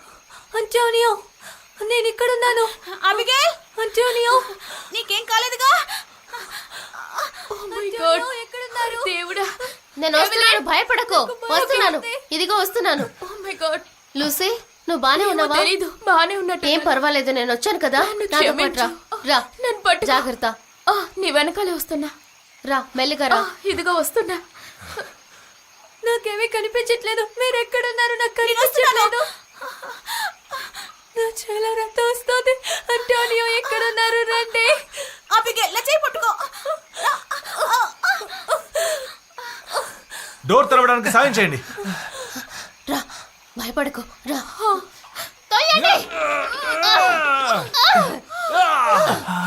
అంటోనియో, నేను ఇక్కడున్నాను. అబిగేల్, అంటోనియో, నీకేం కాలేదుగా? Oh my God. ఎక్కడున్నారు? దేవుడా, నేను వస్తున్నాను, భయపడకు. వస్తున్నాను, ఇదిగో వస్తున్నాను. oh my God. లూసీ, నువ్వు బానే ఉన్నావా? తెలీదు, బానే ఉన్నట్టు. ఏం పర్వాలేదు, నేను వచ్చాను కదా. నన్ను నాతో పాటు క్షమించు. రా. నన్ను పట్టుకో. జాగ్రత్త. నీ వెనకాలే వస్తున్నా. రా, మెల్లిగా రా. ఇదిగో వస్తున్నా. నాకేమీ కనిపించట్లేదు. మీరు ఎక్కడున్నారు? నాకు కనిపించట్లేదు. నా చాలా రక్తం వస్తుంది. అంటోనియో ఎక్కడున్నారు? రండి. అబిగేల్, నా చేయి పట్టుకో. డోర్ తెరవడానికి సాయం చేయండి. రా, భయపడకు. రా, తోయండి.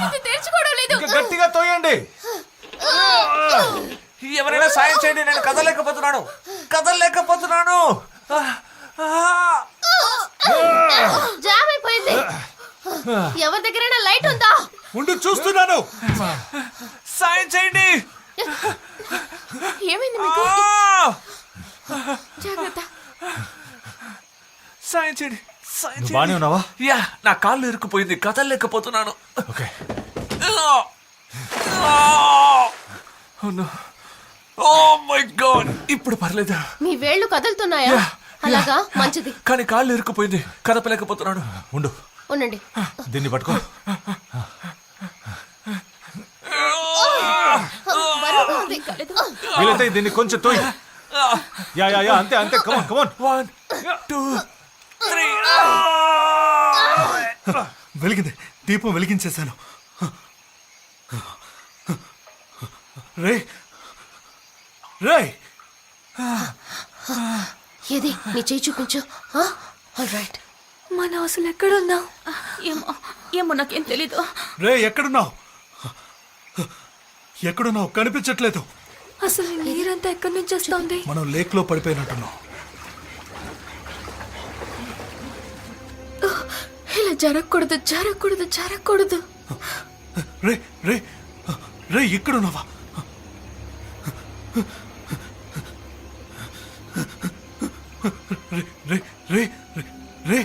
ఇది తెరుచుకోవడం లేదు. ఇంకా గట్టిగా తోయండి. ఎవరైనా సాయం చేయండి, నేను కదలేకపోతున్నాను. జామ్ అయిపోయింది. ఎవరి దగ్గరైనా లైట్ ఉందా? ఉండి చూస్తున్నాను. సాయం చేయండి. ఏమైంది మీకు? జాగ్రత్త. సాయం చేయండి. నువ్వు బానే ఉన్నావా? యా, నా కాళ్ళు ఇరుక్కుపోయింది, కదలేకపోతున్నాను. ఓకే, ఓ మై గాడ్, ఇప్పుడు పర్లేదా? మీ వేళ్ళు కదులుతున్నాయా? అలాగా, మంచిది. కానీ కాళ్ళు ఇరుక్కుపోయింది, కదపలేకపోతున్నాను. ఉండు, ఉండండి. దీన్ని పట్టుకో. బరువుగా ఉంది. వీలైతే దీన్ని కొంచెం తోయి. యా యా యా, అంతే అంతే. కమాన్ కమాన్. 1 2 3. వెలిగింది. దీపం వెలిగించేశాను. రే రే, ఏది నీ చేయి చూపించు. All right. మనం అసలు ఎక్కడున్నాం? ఏమో ఏమో నాకేం తెలీదు. రే, ఎక్కడున్నావు? ఎక్కడున్నావు? కనిపించట్లేదు. అసలు ఈ నీరంతా ఎక్కడి నుంచి వస్తుంది? మనం లేక్ లో పడిపోయినట్టున్నాం. ఇలా జరగకూడదు. రే రే రే, ఇక్కడున్నావా? రే రే రే రే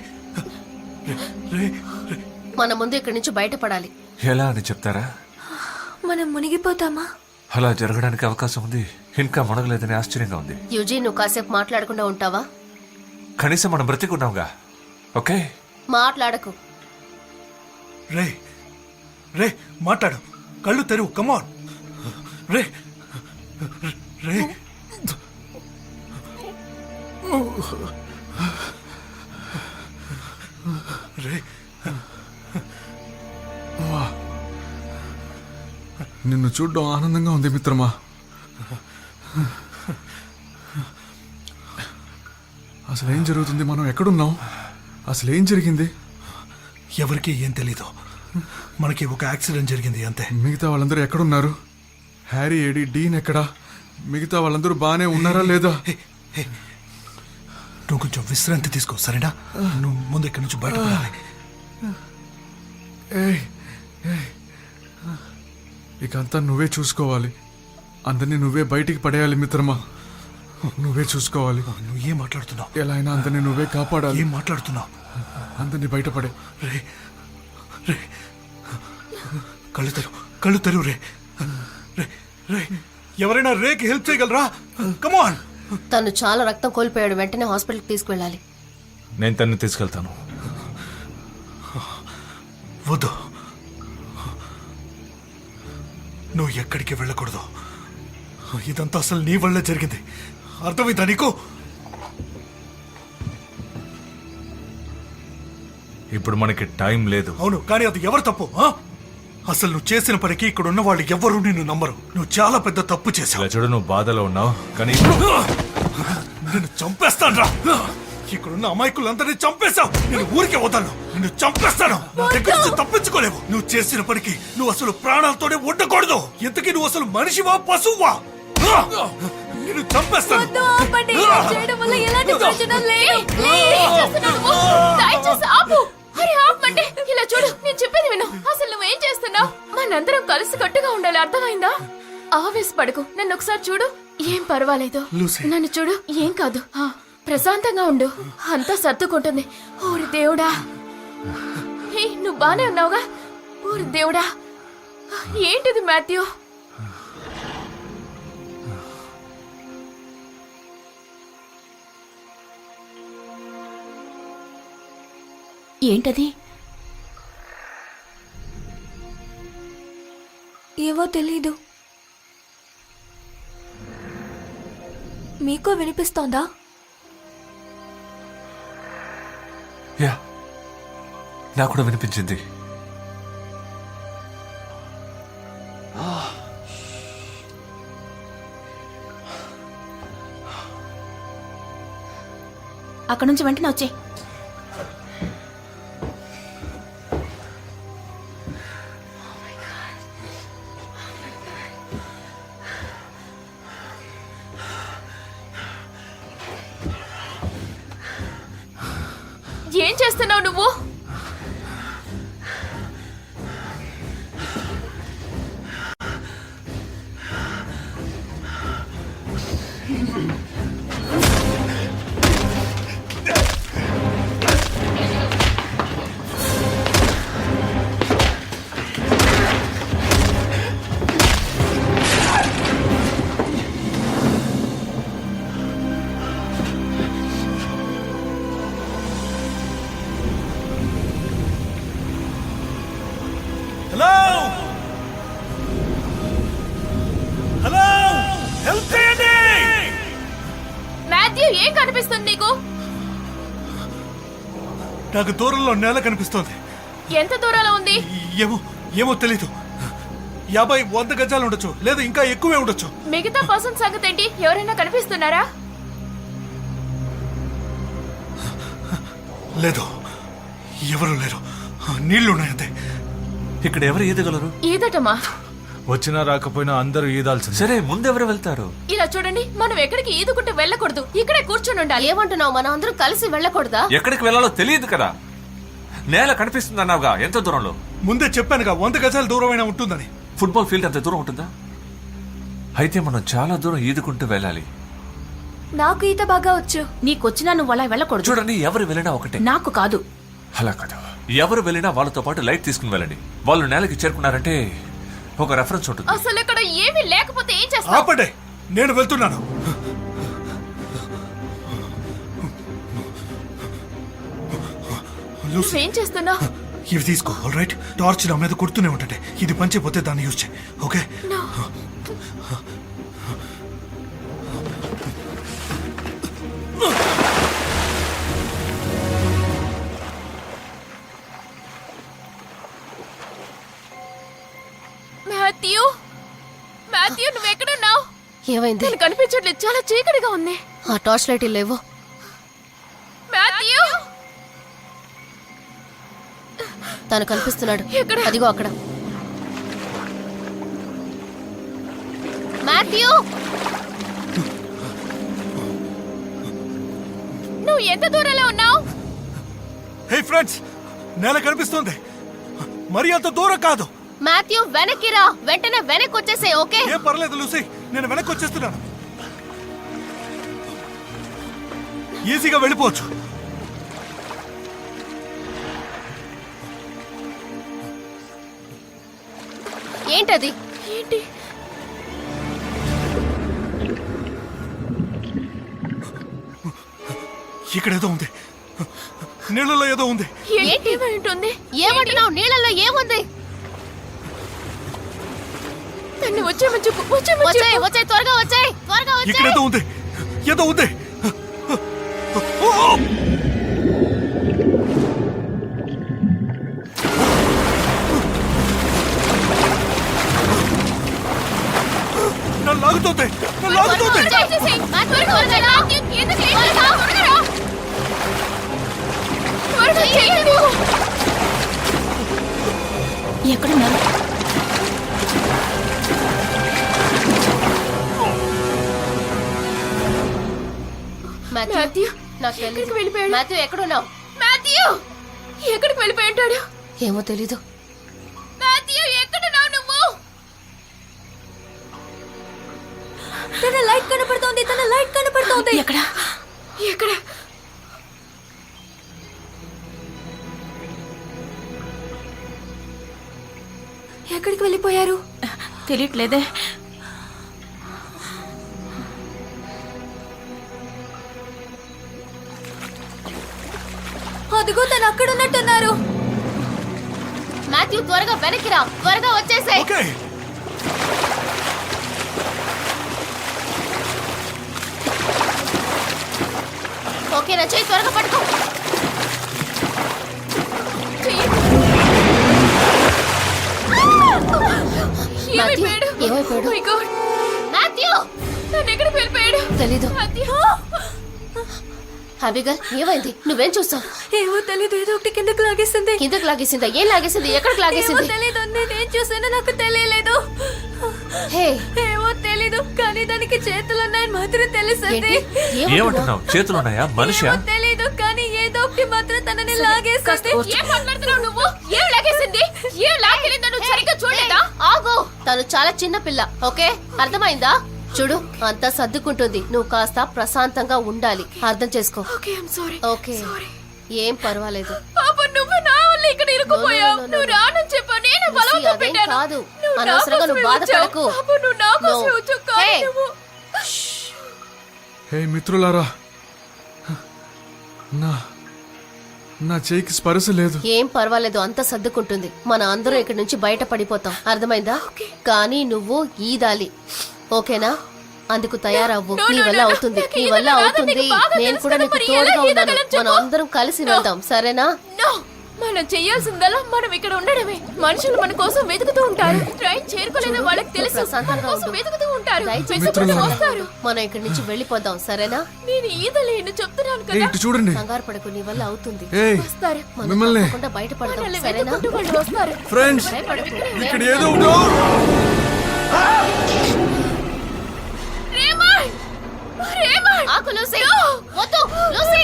రే రే. మన ముందు ఇక్కడి నుంచి బయటపడాలి. ఎలా అని చెప్తారా? మనం మునిగిపోతామా? అలా జరగడానికి అవకాశం ఉంది. ఇంకా మునగలేదని ఆశ్చర్యంగా ఉంది. యూజీ, నువ్వు కాసేపు మాట్లాడకుండా ఉంటావా? కనీసం మనం బ్రతికున్నాంగా. ఓకే, మాట్లాడకు. రే రే, మాట్లాడు. కళ్ళు తెరువు. కమాన్. రే రే రే నిన్ను చూడడం ఆనందంగా ఉంది మిత్రమా. అసలు ఏం జరుగుతుంది? మనం ఎక్కడున్నాం? అసలు ఏం జరిగింది? ఎవరికి ఏం తెలీదు. మనకి ఒక యాక్సిడెంట్ జరిగింది అంతే. మిగతా వాళ్ళందరూ ఎక్కడున్నారు? హ్యారీ ఏడి, డీన్ ఎక్కడా? మిగతా వాళ్ళందరూ బాగానే ఉన్నారా లేదా? నువ్వు కొంచెం విశ్రాంతి తీసుకో, సరేనా? నువ్వు ముందు ఇక్కడి నుంచి బయటపడాలి. ఏయ్, ఏయ్. ఇక అంతా నువ్వే చూసుకోవాలి. అందరినీ నువ్వే బయటికి పడేయాలి మిత్రమా. నువ్వే చూసుకోవాలి. నువ్వు ఏం మాట్లాడుతున్నావు? ఎలా అయినా అందరినీ నువ్వే కాపాడాలి. ఏం మాట్లాడుతున్నావు? అందరినీ బయటపడే. రే రే కళ్ళు తెరు రే. రే రే ఎవరైనా రేకి హెల్ప్ చేయగలరా? కమాన్. తను చాలా రక్తం కోల్పోయాడు, వెంటనే హాస్పిటల్కి తీసుకువెళ్ళాలి. నేను తన్ని తీసుకెళ్తాను. వద్దు, నువ్వు ఎక్కడికి వెళ్ళకూడదు. ఇదంతా అసలు నీ వల్లే జరిగింది, అర్థమైందా నీకు? ఇప్పుడు మనకి టైం లేదు. అవును, కానీ అది ఎవరు తప్పు? అసలు నువ్వు చేసిన పనికి ఇక్కడ ఉన్న వాళ్ళు ఎవరు నిన్ను నమ్మరు. నువ్వు చాలా పెద్ద తప్పు చేశావు. ఇలా చూడు, నువ్వు బాధలో ఉన్నావు, కానీ నిన్ను చంపేస్తాను రా. ఇక్కడున్న అమాయకులందరినీ చంపేశావు. నేను ఊరికే వదలను, నిన్ను చంపేస్తాను. నా దగ్గర నుంచి తప్పించుకోలేవు. నువ్వు చేసిన పనికి నువ్వు అసలు ప్రాణాలతోనే ఉండకూడదు. ఇంతకీ నువ్వు అసలు మనిషివా పశువా? నిన్ను చంపేస్తాను. వద్దు, ఆపండి. ఇలా చేయడం వల్ల ఎలాంటి ప్రయోజనం లేదు. దయచేసి ఆపు. అరే ఆపమంటే. ఇలా చూడు, నేను చెప్పేది విను. అసలు నువ్వేం చేస్తున్నావు? మనందరం కలిసి కట్టుగా ఉండాలి, అర్థమైందా? ఆవేశపడకు, నన్ను ఒకసారి చూడు. ఏం పర్వాలేదు, నన్ను చూడు. ఏం కాదు, ప్రశాంతంగా ఉండు. అంతా సర్దుకుంటుంది. ఓరి దేవుడా, నువ్వు బానే ఉన్నావుగా? ఓరి దేవుడా, ఏంటిది మాథ్యూ? ఏంటది? ఏవో తెలీదు. మీకు వినిపిస్తోందా? యా, నాకు కూడా వినిపించింది. అక్కడ నుంచి వెంటనే వచ్చే. ఏం చేస్తున్నావు నువ్వు? హలో హలో, హెల్ప్ చేయండి. మాథ్యూ, ఏం కనిపిస్తుంది నీకు? నాకు దూరంలో నేల కనిపిస్తోంది. ఎంత దూరంలో ఉంది? ఏమో తెలీదు. 50-100 గజాలు ఉండొచ్చు, లేదా ఇంకా ఎక్కువే ఉండొచ్చు. మిగతా పర్సన్ సంగతి ఏంటి? ఎవరైనా కనిపిస్తున్నారా? లేదు, ఎవరు లేరు. నీళ్లున్నాయంతే. ఇక్కడ ఎవరు ఈదగలరు? ఈదటమా? వచ్చినా రాకపోయినా అందరూ ఈదాల్సింది. సరే, ముందెవరు వెళ్తారు? ఇలా చూడండి, మనం ఎక్కడికి ఈదుకుంటూ వెళ్ళకూడదు, ఇక్కడే కూర్చొని ఉండాలి. ఏమంటున్నావు? మనం అందరం కలిసి వెళ్ళకూడదా? ఎక్కడికి వెళ్ళాలో తెలియదు కదా. నేల కనిపిస్తుంది అన్నావుగా, ఎంత దూరంలో? ముందే చెప్పానుగా, 100 గజాల దూరమైనా ఉంటుందని. ఫుట్బాల్ ఫీల్డ్ అంత దూరం ఉంటుందా? అయితే మనం చాలా దూరం ఈదుకుంటూ వెళ్ళాలి. నాకు ఈత బాగా వచ్చు. నీకొచ్చినా నువ్వు అలా వెళ్ళకూడదు. చూడండి, ఎవరు వెళ్ళినా ఒకటే. నాకు కాదు. అలా కాదు, ఎవరు వెళ్ళినా వాళ్ళతో పాటు లైట్ తీసుకుని వెళ్ళండి. వాళ్ళు నేలకి చేరుకున్నారంటే ఒక రెఫరెన్స్ ఉంటుంది. అసలు ఇక్కడ ఏమీ లేకపోతే ఏం చేస్తావు? ఆపండి, నేను వెళ్తున్నాను. నువ్వేం చేస్తున్నావు? ఇవి తీసుకో. ఆల్ రైట్, టార్చ్ నా మీద కొడుతూనే ఉంటే ఇది పంచిపోతే దాన్ని యూజ్ చేయి. ఓకే? ఏమైంది? నేను కనిపించట్లేదు, చాలా చీకటిగా ఉంది. ఆ టార్చ్ లైట్ లేవు. మాథ్యూ, తను కనిపిస్తున్నాడు. ఎక్కడ? అదిగో అక్కడ. మాథ్యూ, నువ్వు ఎంత దూరంలో ఉన్నావు? హే ఫ్రెండ్స్, నేల కనిపిస్తుంది, మరి అంత దూరం కాదు. మాథ్యూ వెనక్కి రా, వెంటనే వెనక్కి వచ్చేసే. ఓకే? ఏం పర్లేదు లూసీ, నేను వెనక్కి వచ్చేస్తున్నాను. ఈజీగా వెళ్ళిపోవచ్చు. ఏంటది? ఏంటి? ఇక్కడ ఏదో ఉంది, నీళ్ళలో ఏదో ఉంది. ఏంటి ఉంటుంది? ఏమంటున్నావు? నీళ్ళల్లో ఏముంది? నన్ను వచ్చేయమని చెప్పు, వచ్చేయమని వచ్చాయి చెప్పు. వచ్చాయి, త్వరగా వచ్చాయి, త్వరగా ఇక్కడ వచ్చాయి. ఏదో ఉంది, ఏదో ఉంది. నన్ను లాగుతుంది, నన్ను లాగుతుంది. వచ్చేసేయ్. త్వరగా వచ్చేయ్. మాథ్యూ, ఎందుకు లేట్ చేసావు? త్వరగా రా. త్వరగా చెయ్యండి. ఎక్కడున్నారు? మాథ్యూ, నాకు ఎక్కడికి తెలీదు. వెళ్ళిపోయాడు? మాథ్యూ ఎక్కడున్నావు? మాథ్యూ, ఎక్కడికి వెళ్ళిపోయి ఉంటాడు? ఏమో తెలీదు. మాథ్యూ, ఎక్కడున్నావు నువ్వు? తన లైట్ కనపడుతోంది, తన లైట్ కనపడుతోంది. ఎక్కడ? ఎక్కడ? ఎక్కడికి వెళ్ళిపోయారు? తెలియట్లేదే. అదిగో తను అక్కడ ఉన్నట్టున్నారు. మాథ్యూ త్వరగా వెనక్కి రా, త్వరగా వచ్చేసాయి. ఓకే, ఓకేనా? చెయ్యి త్వరగా పట్టుకో. ఏమైపోయాడు? ఏమైపోయాడు? Oh my God. మాథ్యూ, నన్ను ఎక్కడికి వెళ్ళిపోయాడు? తెలీదు. మాథ్యూ, అబిగల్, ఏమైంది? నువ్వేం చూస్తావు? ఏమో తెలీదు, ఏదో ఒకటి కిందకు లాగేసింది. కిందకి లాగేసిందా? ఏం లాగేసింది? ఎక్కడికి ఏమో లాగేసింది? తెలీదు, నేనేం చూసానో నాకు తెలియలేదు. హే, ఏమో తెలీదు, కానీ దానికి చేతులున్నాయని మాత్రం తెలుస్తుంది. ఏంటి? ఏమంటున్నావు? ఏమంటున్నావు? చేతులున్నాయా? మనిషా? ఏమో తెలీదు, కానీ ఏదో ఒకటి మాత్రం తనని లాగేస్తుంది. ఏం మాట్లాడుతున్నావు నువ్వు? ఏం లాగేసింది? ఏం లాగేసిందో నువ్వు సరిగ్గా చూడలేదా? ఆగు, తను చాలా చిన్న పిల్ల. ఓకే, అర్థమైందా? చూడు, అంతా సర్దుకుంటుంది. నువ్వు కాస్త ప్రశాంతంగా ఉండాలి. అర్థం చేసుకో. Okay, I'm sorry. ఓకే, ఏం పర్వాలేదు. పాపం నువ్వు నా వల్ల ఇక్కడ ఇరుక్కుపోయావు. No, no, no, no, నువ్వు రానని చెప్పా, నేను బలవంతం అదేం పెట్టాను. కాదు. నువ్వు నా అనవసరంగా కోసమే నువ్వు బాధపడకు. వచ్చావు. పాపం నువ్వు నా కోసమే No. వచ్చావు, కానీ Hey. నువ్వు హే మిత్రులారా, నా చేయికి స్పర్శ లేదు. ఏం పర్వాలేదు, అంతా సర్దుకుంటుంది. మన అందరం ఇక్కడి నుంచి బయట పడిపోతాం. అర్థమైందా? కానీ నువ్వు ఈదాలి. ఓకేనా? అందుకు తయారవ్వు. No, no, నీ no, వల్ల no. అవుతుంది, నాకు నీ ఈత వల్ల రాదు, అవుతుంది. నీకు బాగా నేను తెలుసు కూడా కదా, నీకు మరి తోడుగా ఎలా ఉన్నాను. ఈదగలను చెప్పు. మనం అందరం కలిసి వెళ్దాం, సరేనా? No. మనం చేయాల్సిందల్లా మనం ఇక్కడ ఉండడమే. మనుషులు మన కోసం వెతుకుతూ ఉంటారు. ట్రైన్ చేరుకోలేదో వాళ్ళకి తెలుసు. మన ప్రశాంతంగా కోసం ఉండు. వెతుకుతూ ఉంటారు. దయచేసి వెతుకుతూ వస్తారు. మనం ఇక్కడి నుంచి వెళ్ళిపోదాం, సరేనా? నేను ఈదలేను చెప్తున్నాను ఏ, కదా. ఇటు చూడండి. కంగారు పడకు, నీ వల్ల అవుతుంది. ఏయ్, వస్తారు. మనం మిమ్మల్ని తప్పకుండా బయటపడదాం, మనల్ని సరేనా? వెతుకుంటూ వాళ్ళు వస్తారు. ఫ్రెండ్స్, భయపడకు. ఇక్కడ ఏదో ఉందో. రేమండ్! రేమండ్! ఆకు లూసీ, వద్దు లూసీ,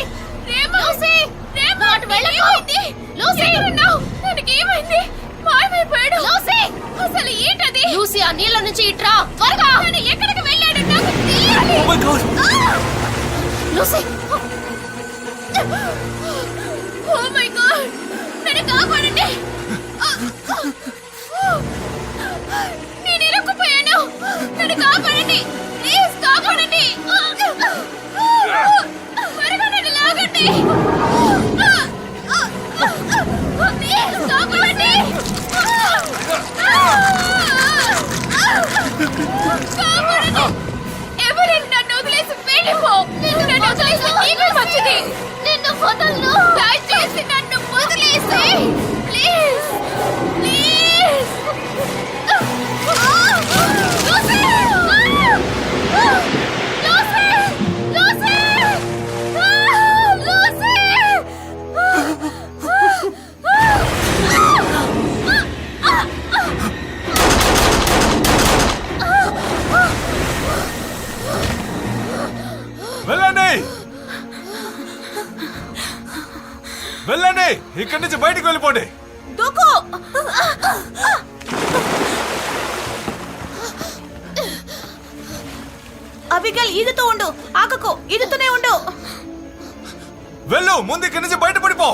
లూసీ, రేమండ్! అటు వెళ్ళకు. ఏమైంది? లూసీ, ఎక్కడున్నావు? దానికి ఏమైంది? మాయమైపోయాడు. లూసీ, అసలు ఏంటది? లూసీ, ఆ నీళ్ళ నుంచి ఇట్రా త్వరగా. తను ఎక్కడికి వెళ్ళాడు నాకు తెలియాలి. Oh my God. Lucy, oh my God, నన్ను కాపాడండి. నేను ఇరుక్కుపోయాను. నన్ను కాపాడండి, ప్లీజ్ కాపాడండి. త్వరగా నన్ను లాగండి. ప్లీజ్ కాపాడండి. కాపాడండి. ఎవరైనా నన్ను వదిలేసి వెళ్ళిపో. నన్ను వదిలేసి నీకే మంచిది. నిన్ను వదలను. దయచేసి నన్ను వదిలేసి ప్లీజ్ ప్లీజ్. వెళ్ళండి, ఇక్కడి నుంచి బయటికి వెళ్ళిపోండి. దూకు. అబిగల్ ఈదుతూ ఉండు, ఆగకు, ఈదుతూనే ఉండు. వెళ్ళు, ముందు ఇక్కడి నుంచి బయటపడిపో.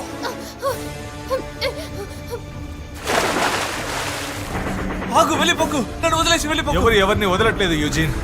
ఆగు, వెళ్ళిపోకు, నన్ను వదిలేసి వెళ్ళిపో. ఎవరిని వదలట్లేదు యూజిన్.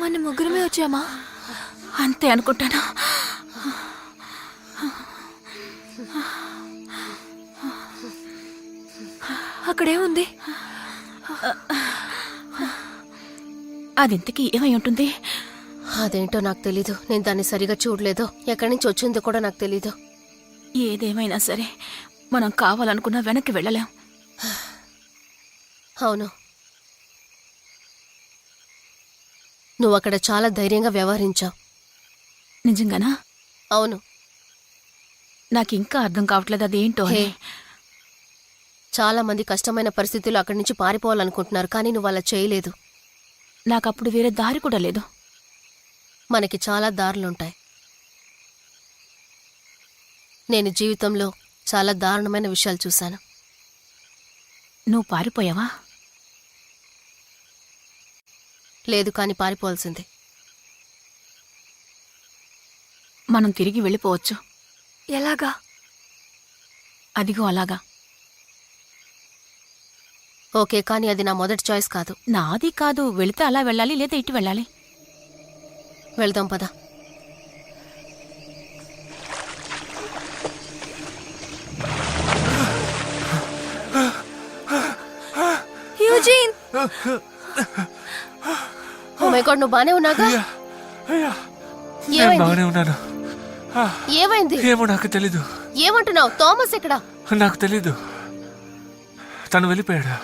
మన ముగ్గురమే వచ్చామా? అంతే అనుకుంటాను. అక్కడేముంది? అదింతకి ఏమై ఉంటుంది? అదేంటో నాకు తెలీదు. నేను దాన్ని సరిగా చూడలేదు. ఎక్కడి నుంచి వచ్చిందో కూడా నాకు తెలీదు. ఏదేమైనా సరే మనం కావాలనుకున్నా వెనక్కి వెళ్ళలేం. అవును, నువ్వు అక్కడ చాలా ధైర్యంగా వ్యవహరించావు. నిజంగానా? అవును. నాకు ఇంకా అర్థం కావట్లేదు అదేంటో అని. చాలా మంది కష్టమైన పరిస్థితుల్లో అక్కడి నుంచి పారిపోవాలనుకుంటున్నారు, కానీ నువ్వు అలా చేయలేదు. నాకప్పుడు వేరే దారి కూడా లేదు. మనకి చాలా దారులుంటాయి. నేను జీవితంలో చాలా దారుణమైన విషయాలు చూశాను. నువ్వు పారిపోయావా? లేదు, కానీ పారిపోవాల్సింది. మనం తిరిగి వెళ్ళిపోవచ్చు. ఎలాగా? అదిగో అలాగా. ఓకే, కానీ అది నా మొదటి చాయిస్ కాదు. నాది కాదు. వెళితే అలా వెళ్ళాలి, లేదా ఇటు వెళ్ళాలి. వెళ్దాం పద. యూజిన్! ఓ మై గాడ్, నువ్వు బానే ఉన్నాగా? నేను బాగానే ఉన్నాను. ఏమైంది? ఏమో నాకు తెలీదు. ఏమంటున్నావు? థామస్ ఎక్కడా? నాకు తెలీదు. తను వెళ్ళిపోయాడు.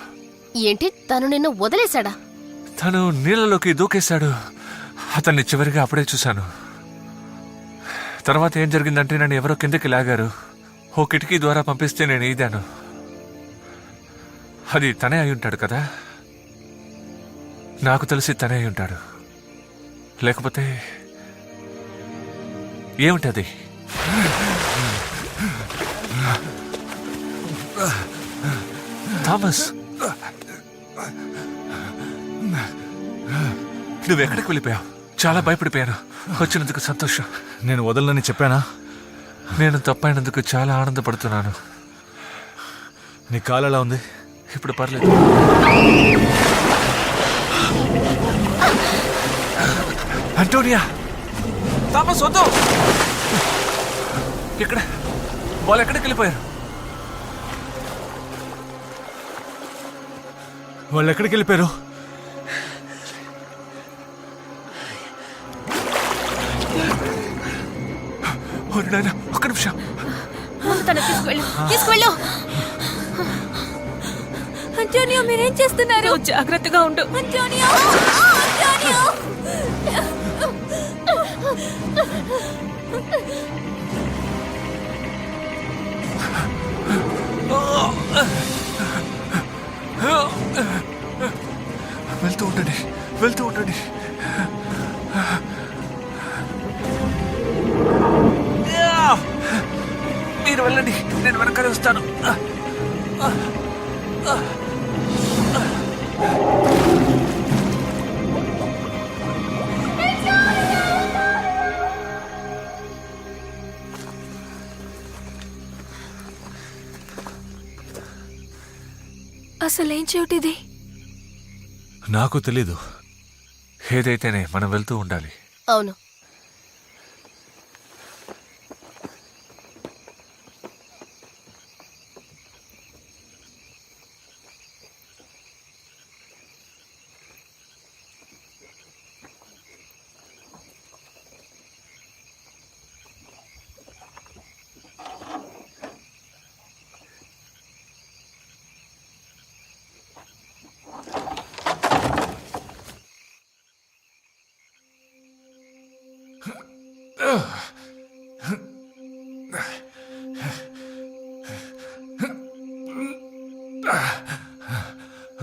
ఏంటి, తను నిన్ను వదిలేశాడా? తను నీళ్ళలోకి దూకేశాడు. అతన్ని చివరిగా అప్పుడే చూశాను. తర్వాత ఏం జరిగిందంటే నన్ను ఎవరో కిందకి లాగారు. ఓ కిటికీ ద్వారా పంపిస్తే నేను ఈదాను. అది తనే అయి ఉంటాడు కదా. నాకు తెలిసి తనే అయి ఉంటాడు. లేకపోతే ఏమిటది? థామస్, నువ్వెక్కడికి వెళ్ళిపోయావు? చాలా భయపడిపోయాను. వచ్చినందుకు సంతోషం. నేను వదలని చెప్పానా? నేను తప్పైనందుకు చాలా ఆనందపడుతున్నాను. నీ కాలు ఎలా ఉంది? ఇప్పుడు పర్లేదు. అంటోనియా, థామస్ వద్దు. ఇక్కడ వాళ్ళు ఎక్కడికి వెళ్ళిపోయారు? వాళ్ళు ఎక్కడికి వెళ్ళిపోయారు? ఒక్క నిమిషం. ముందు తను తీసుకువెళ్ళు. అంటోనియో, మీరేం చేస్తున్నారు? జాగ్రత్తగా ఉండు. అంటోనియో! అంటోనియో! వెళ్తూ ఉండండి. మీరు వెళ్ళండి, నేను వెనకాలే వస్తాను. అసలేం చెవిటిది? నాకు తెలీదు. ఏదైతేనే మనం వెళ్తూ ఉండాలి. అవును.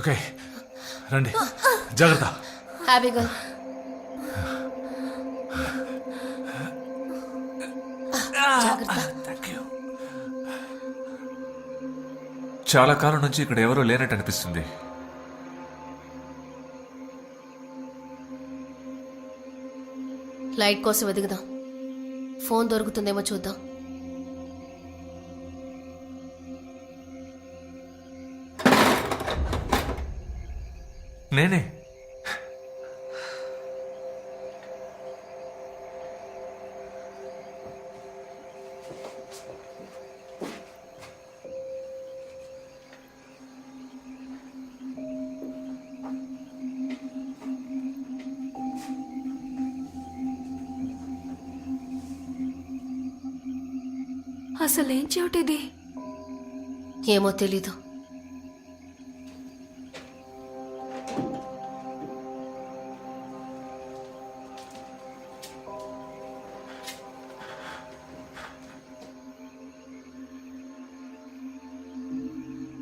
ఓకే రండి, జాగ్రత్త. అబిగైల్, చాలా కాలం నుంచి ఇక్కడ ఎవరూ లేనట్టు అనిపిస్తుంది. లైట్ కోసం వెతుకుదాం. ఫోన్ దొరుకుతుందేమో చూద్దాం. నేనే. అసలేం చెవిటిది? ఏమో తెలీదు.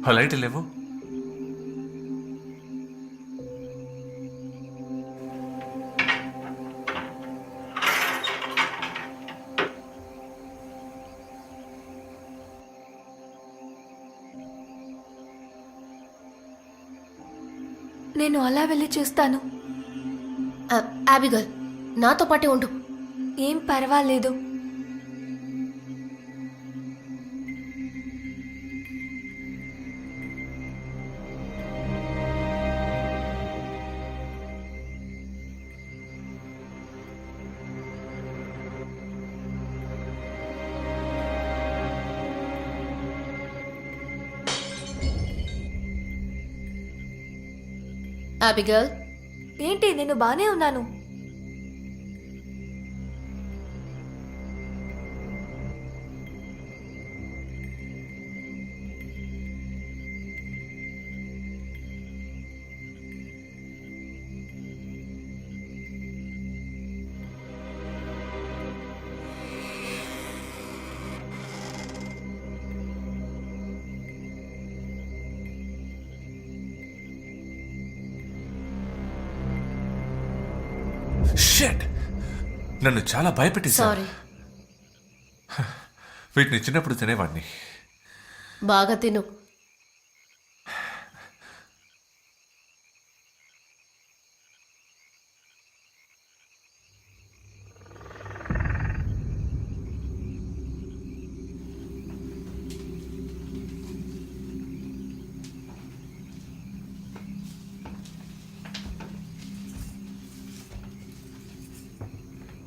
ఆ లైట్ లేవు. నేను అలా వెళ్ళి చూస్తాను. అబిగైల్, నాతో పాటే ఉండు. ఏం పర్వాలేదు. అబిగైల్, ఏంటి? నేను బానే ఉన్నాను. షిట్, నన్ను చాలా భయపెట్టేశారు. సారీ. వీటిని చిన్నప్పుడు తినేవాడిని. బాగా తిను.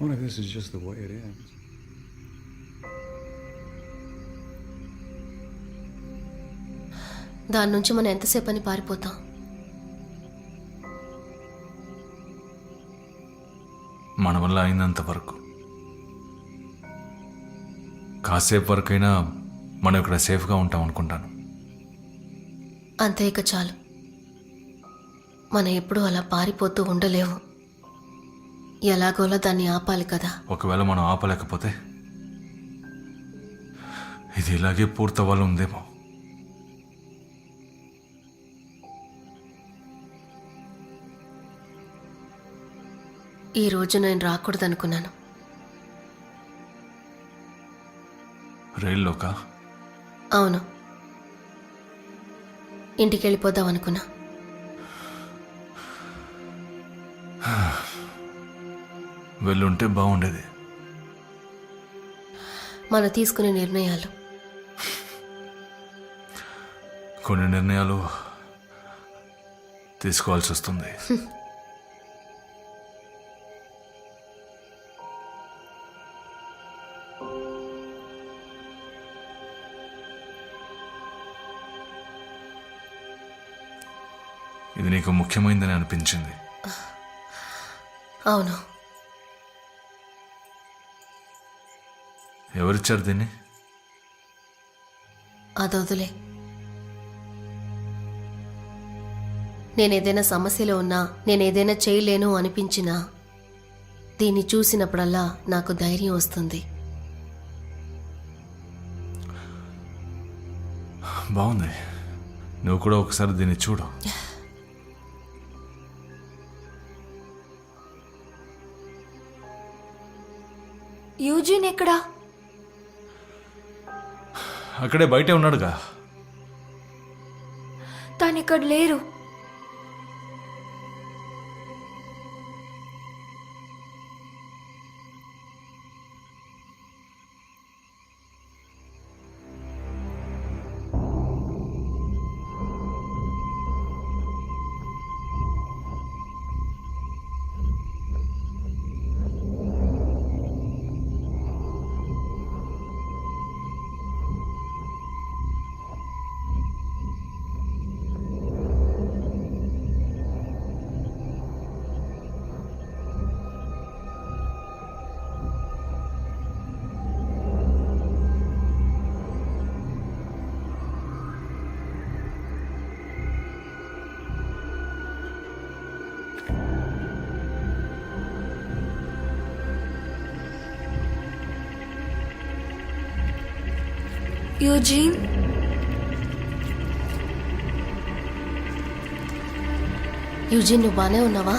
What if this is just the way it is? దాని నుంచి మనం ఎంతసేపు అని పారిపోతాం? మన వల్ల అయినంత వరకు. కాసేపు వరకైనా మనం ఇక్కడ సేఫ్గా ఉంటాం అనుకుంటాను. అంతే, ఇక చాలు. మనం ఎప్పుడూ అలా పారిపోతూ ఉండలేము. ఎలాగోలా దాన్ని ఆపాలి కదా. ఒకవేళ మనం ఆపలేకపోతే ఇది ఇలాగే పూర్తవ్వాలి ఉందేమో. ఈ రోజు నేను రాకూడదనుకున్నాను. రైల్లోకా? అవును, ఇంటికి వెళ్ళిపోదాం అనుకున్నా. వెళ్ళుంటే బాగుండేది. మనం తీసుకునే నిర్ణయాలు కొన్ని నిర్ణయాలు తీసుకోవాల్సి వస్తుంది. ఇది నీకు ముఖ్యమైందని అనిపించింది. అవును. ఎవరిచ్చారు దీన్ని? అదొదులే. నేనేదైనా సమస్యలో ఉన్నా, నేనేదైనా చేయలేను అనిపించినా దీన్ని చూసినప్పుడల్లా నాకు ధైర్యం వస్తుంది. బాగుంది. నువ్వు కూడా ఒకసారి దీన్ని చూడు. యూజిన్ ఎక్కడా? అక్కడే బయటే ఉన్నాడుగా. తాను ఇక్కడ లేరు. యూజిన్, యూజిన్, నువ్వు బానే ఉన్నావా?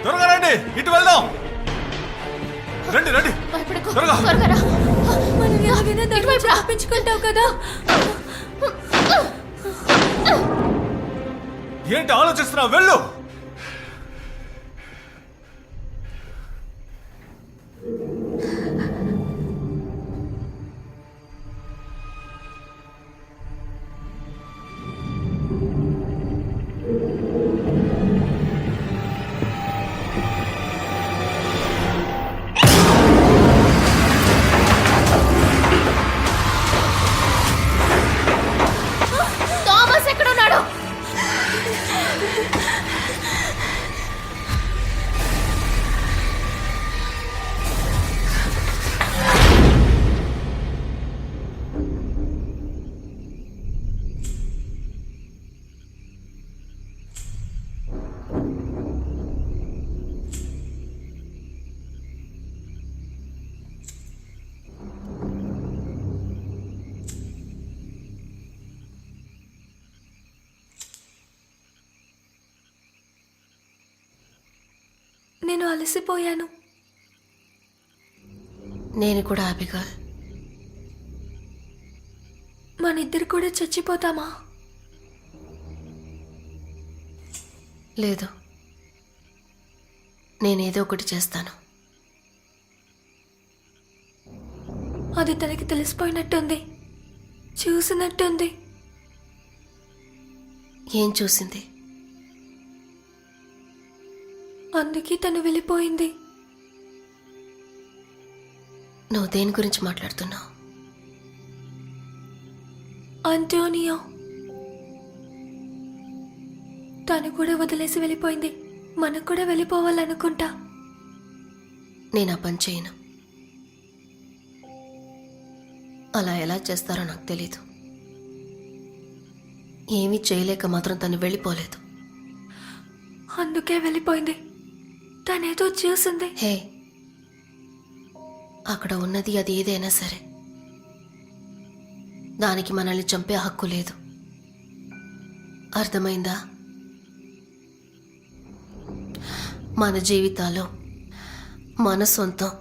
త్వరగా రండి, ఇటు వెళ్దాం. రండి రండి, త్వరగా. మనం ఎలాగైనా దాన్ని తప్పించుకుంటావు కదా. ఏంటి ఆలోచిస్తున్నావు? వెళ్ళు. థామస్ ఎక్కడున్నాడు? నేను అలసిపోయాను. నేను కూడా అబిగాల్. మనిద్దరు కూడా చచ్చిపోతామా? లేదు, నేనేదో ఒకటి చేస్తాను. అది తనకి తెలిసిపోయినట్టుంది, చూసినట్టుంది. ఏం చూసింది? అందుకే తను వెళ్ళిపోయింది. నువ్వు దేని గురించి మాట్లాడుతున్నావు? అంటోనియో తను కూడా వదిలేసి వెళ్ళిపోయింది. మనం కూడా వెళ్ళిపోవాలనుకుంటా. నేను ఆ పని చేయను. అలా ఎలా చేస్తారో నాకు తెలీదు. ఏమీ చేయలేక మాత్రం తను వెళ్ళిపోలేదు. అందుకే వెళ్ళిపోయింది. తనేదో చేసింది. హే, అక్కడ ఉన్నది అది ఏదైనా సరే దానికి మనల్ని చంపే హక్కు లేదు. అర్థమైందా? మన జీవితాలు మన సొంతం.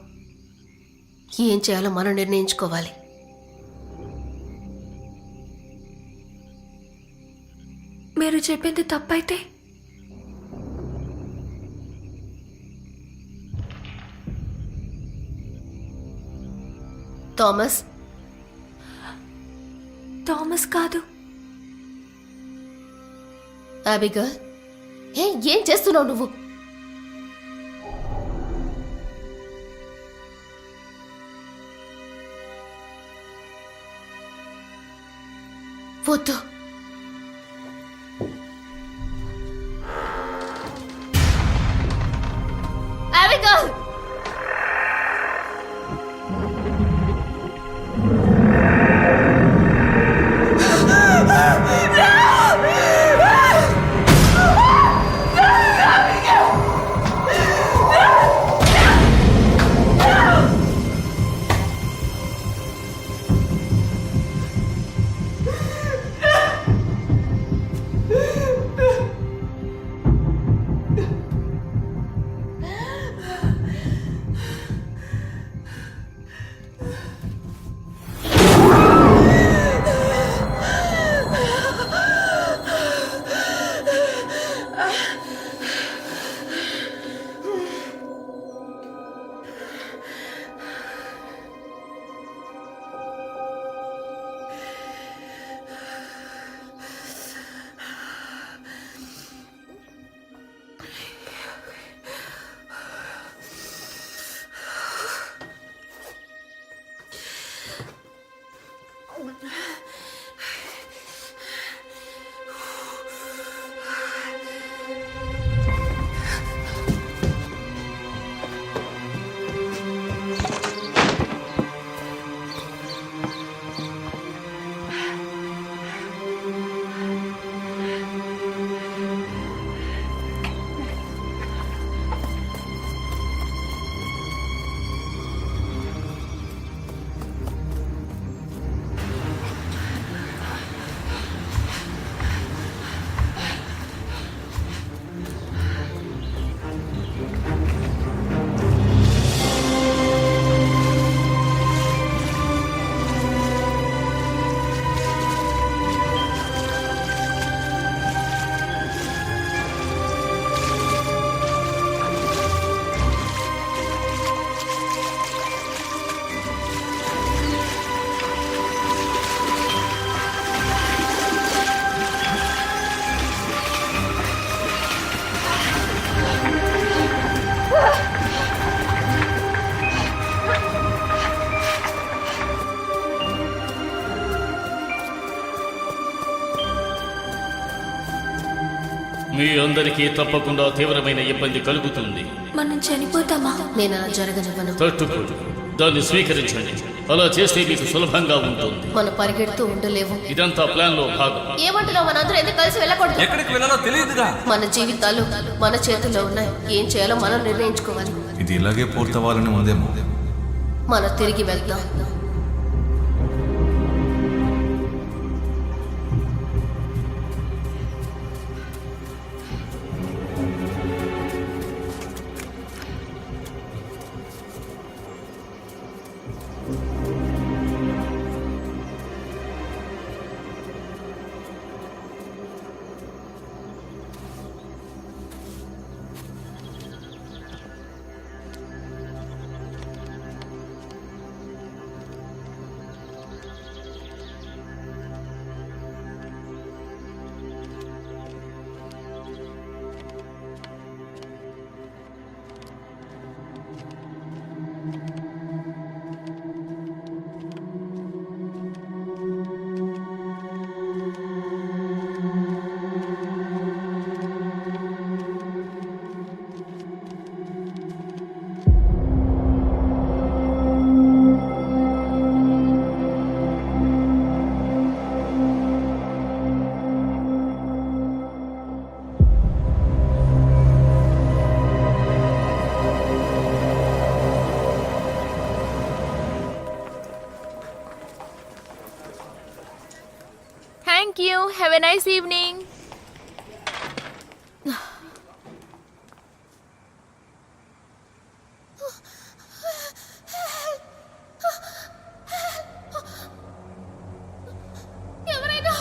ఏం చేయాలో మనం నిర్ణయించుకోవాలి. మీరు చెప్పింది తప్పైతే థామస్ థామస్ కాదు, అబిగల్. ఏం చేస్తున్నావు నువ్వు? వద్దు. అబిగల్! మీ అందరికీ తప్పకుండా తీవ్రమైన ఇబ్బంది కలుగుతుంది. మనం చనిపోతామా? నేను అలా జరగనివ్వను. తట్టుకోండి, దాన్ని స్వీకరించండి. అలా చేస్తే మీకు సులభంగా ఉంటుంది. మనం పరిగెడుతూ ఉండలేవు. ఇదంతా ప్లాన్ లో భాగం. ఏమంటున్నావు? మనందరూ ఎందుకు కలిసి వెళ్ళకూడదు? ఎక్కడికి వెళ్ళాలో తెలియదుగా. మన జీవితాలు మన చేతుల్లో ఉన్నాయి. ఏం చేయాలో మనం నిర్ణయించుకోవాలి. ఇది ఇలాగే పూర్తవ్వాలని ఉందేమో. మనం తిరిగి వెళ్దాం. Have a nice evening. ఎవరైనా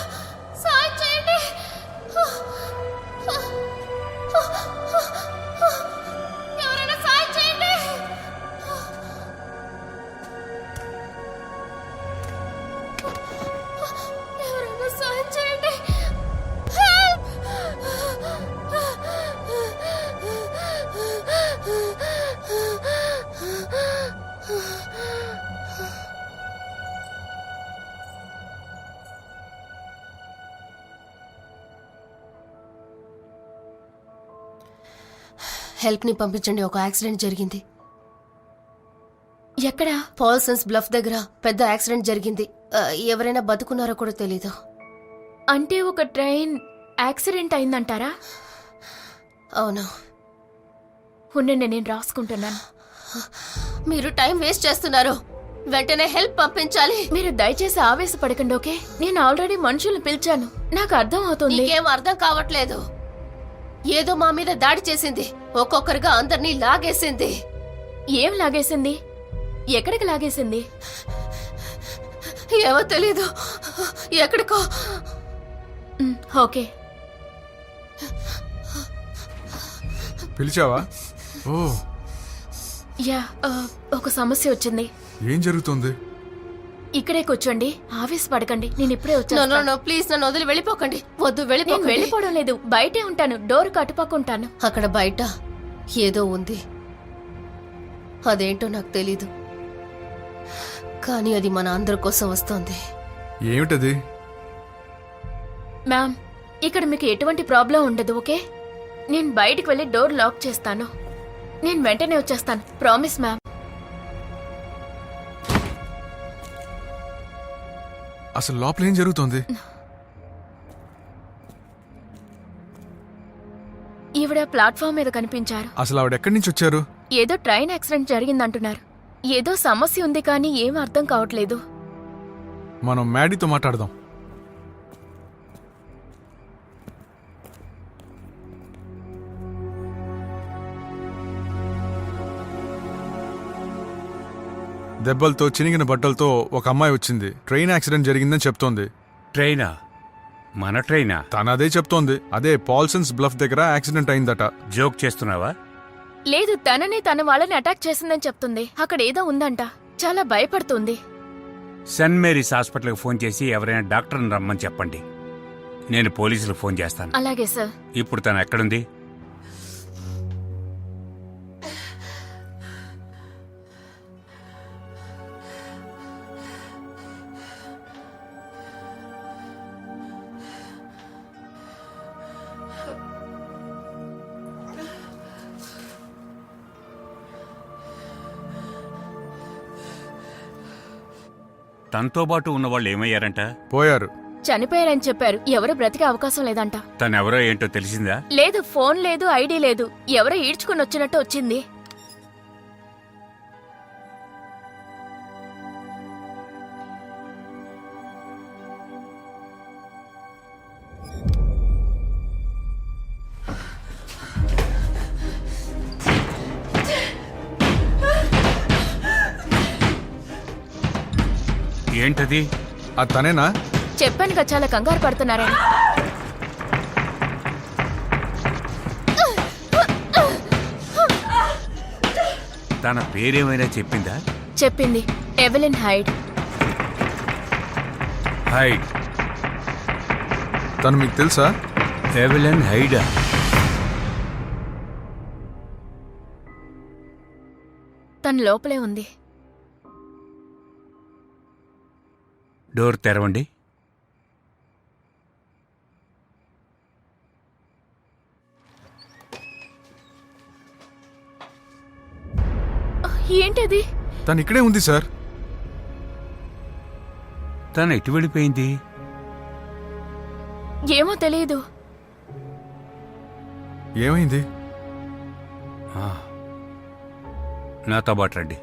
సాయం చేయండి. ఎవరైనా సాయం చేయండి. ఎవరైనా సాయం చేయండి. హెల్ప్ ని పంపించండి. ఒక యాక్సిడెంట్ జరిగింది. ఎక్కడ? పాల్సన్స్ బ్లఫ్ దగ్గర పెద్ద యాక్సిడెంట్ జరిగింది. ఎవరైనా బతుకున్నారో కూడా తెలీదు. అంటే ఒక ట్రైన్ యాక్సిడెంట్ అయిందంటారా? అవును. ఉండండి, నేను రాసుకుంటున్నాను. మీరు టైం వేస్ట్ చేస్తున్నారు. వెంటనే హెల్ప్ పంపించాలి. మీరు దయచేసి ఆవేశపడకండి, ఓకే? నేను ఆల్రెడీ మనుషుల్ని పిలిచాను. నాకు అర్థం అవుతుంది. నీకేం అర్థం కావట్లేదు. ఏదో మా మీద దాడి చేసింది. ఒక్కొక్కరిగా అందరినీ లాగేసింది. ఏం లాగేసింది? ఎక్కడికి లాగేసింది? ఏమో తెలీదు. ఎక్కడికో. ఓకే. పిలిచావా? ఓ, యా, ఒక సమస్య వచ్చింది. ఏం జరుగుతుంది? ఇక్కడే కూర్చోండి, ఆవేశపడకండి. నేను ఇప్పుడే నో వచ్చాను. ప్లీజ్, నన్ను వదిలి వెళ్ళిపోకండి. వద్దు, నేను వెళ్ళిపోకండి. వెళ్ళిపోవడం లేదు, బయటే ఉంటాను. డోర్ కట్టుపక్కుంటాను. అక్కడ బయట ఏదో ఉంది. అదేంటో నాకు తెలీదు, కానీ అది మన అందరి కోసం వస్తోంది. ఏమిటది? మ్యామ్, ఇక్కడ మీకు ఎటువంటి ప్రాబ్లం ఉండదు, ఓకే? నేను బయటికి వెళ్ళి డోర్ లాక్ చేస్తాను. నేను వెంటనే వచ్చేస్తాను, ప్రామిస్ మ్యామ్. అసలు లోపల ఏం జరుగుతోంది? ఈవిడ ప్లాట్ఫామ్ మీద కనిపించారు. అసలు ఆవిడ ఎక్కడి నుంచి వచ్చారు? ఏదో ట్రైన్ యాక్సిడెంట్ జరిగిందంటున్నారు. ఏదో సమస్య ఉంది, కానీ ఏం అర్థం కావట్లేదు. మనం మ్యాడీతో మాట్లాడదాం. దెబ్బలతో చినిగిన బట్టలతో ఒక అమ్మాయి వచ్చింది. ట్రైన్ యాక్సిడెంట్ జరిగిందని చెప్తోంది. ట్రైనా? మన ట్రైనా? తను అదే చెప్తోంది. అదే పాల్సన్స్ బ్లఫ్ దగ్గర యాక్సిడెంట్ అయిందట. జోక్ చేస్తున్నావా? లేదు, తననే తన వాళ్ళని అటాక్ చేసిందని చెప్తుంది. అక్కడ ఏదో ఉందంట. చాలా భయపడుతుంది. సెయింట్ మేరీస్ హాస్పిటల్కి ఫోన్ చేసి ఎవరైనా డాక్టర్ని రమ్మని చెప్పండి. నేను పోలీసులకు ఫోన్ చేస్తాను. అలాగే సార్. ఇప్పుడు తను ఎక్కడుంది? తనతో పాటు ఉన్న వాళ్ళు ఏమయ్యారంట? పోయారు. చనిపోయారని చెప్పారు. ఎవరు బ్రతికే అవకాశం లేదంట. తనెవరో ఏంటో తెలిసిందా? లేదు, ఫోన్ లేదు, ఐడి లేదు. ఎవరో ఈడ్చుకుని వచ్చినట్టు వచ్చింది. ఏంటది? అది తనేనా? చెప్పానుగా, చాలా కంగారు పడుతున్నారని. తన పేరేమైనా చెప్పిందా? చెప్పింది, ఎవెలిన్ హైడ్. హైడ్? తను మీకు తెలుసా? ఎవెలిన్ హైడా? తను లోపలే ఉంది. డోర్ తెరవండి. ఏంటది? తను ఇక్కడే ఉంది సార్. తను ఎటు వెళ్ళిపోయింది? ఏమో తెలియదు. ఏమైంది? నాతో పాటు రండి.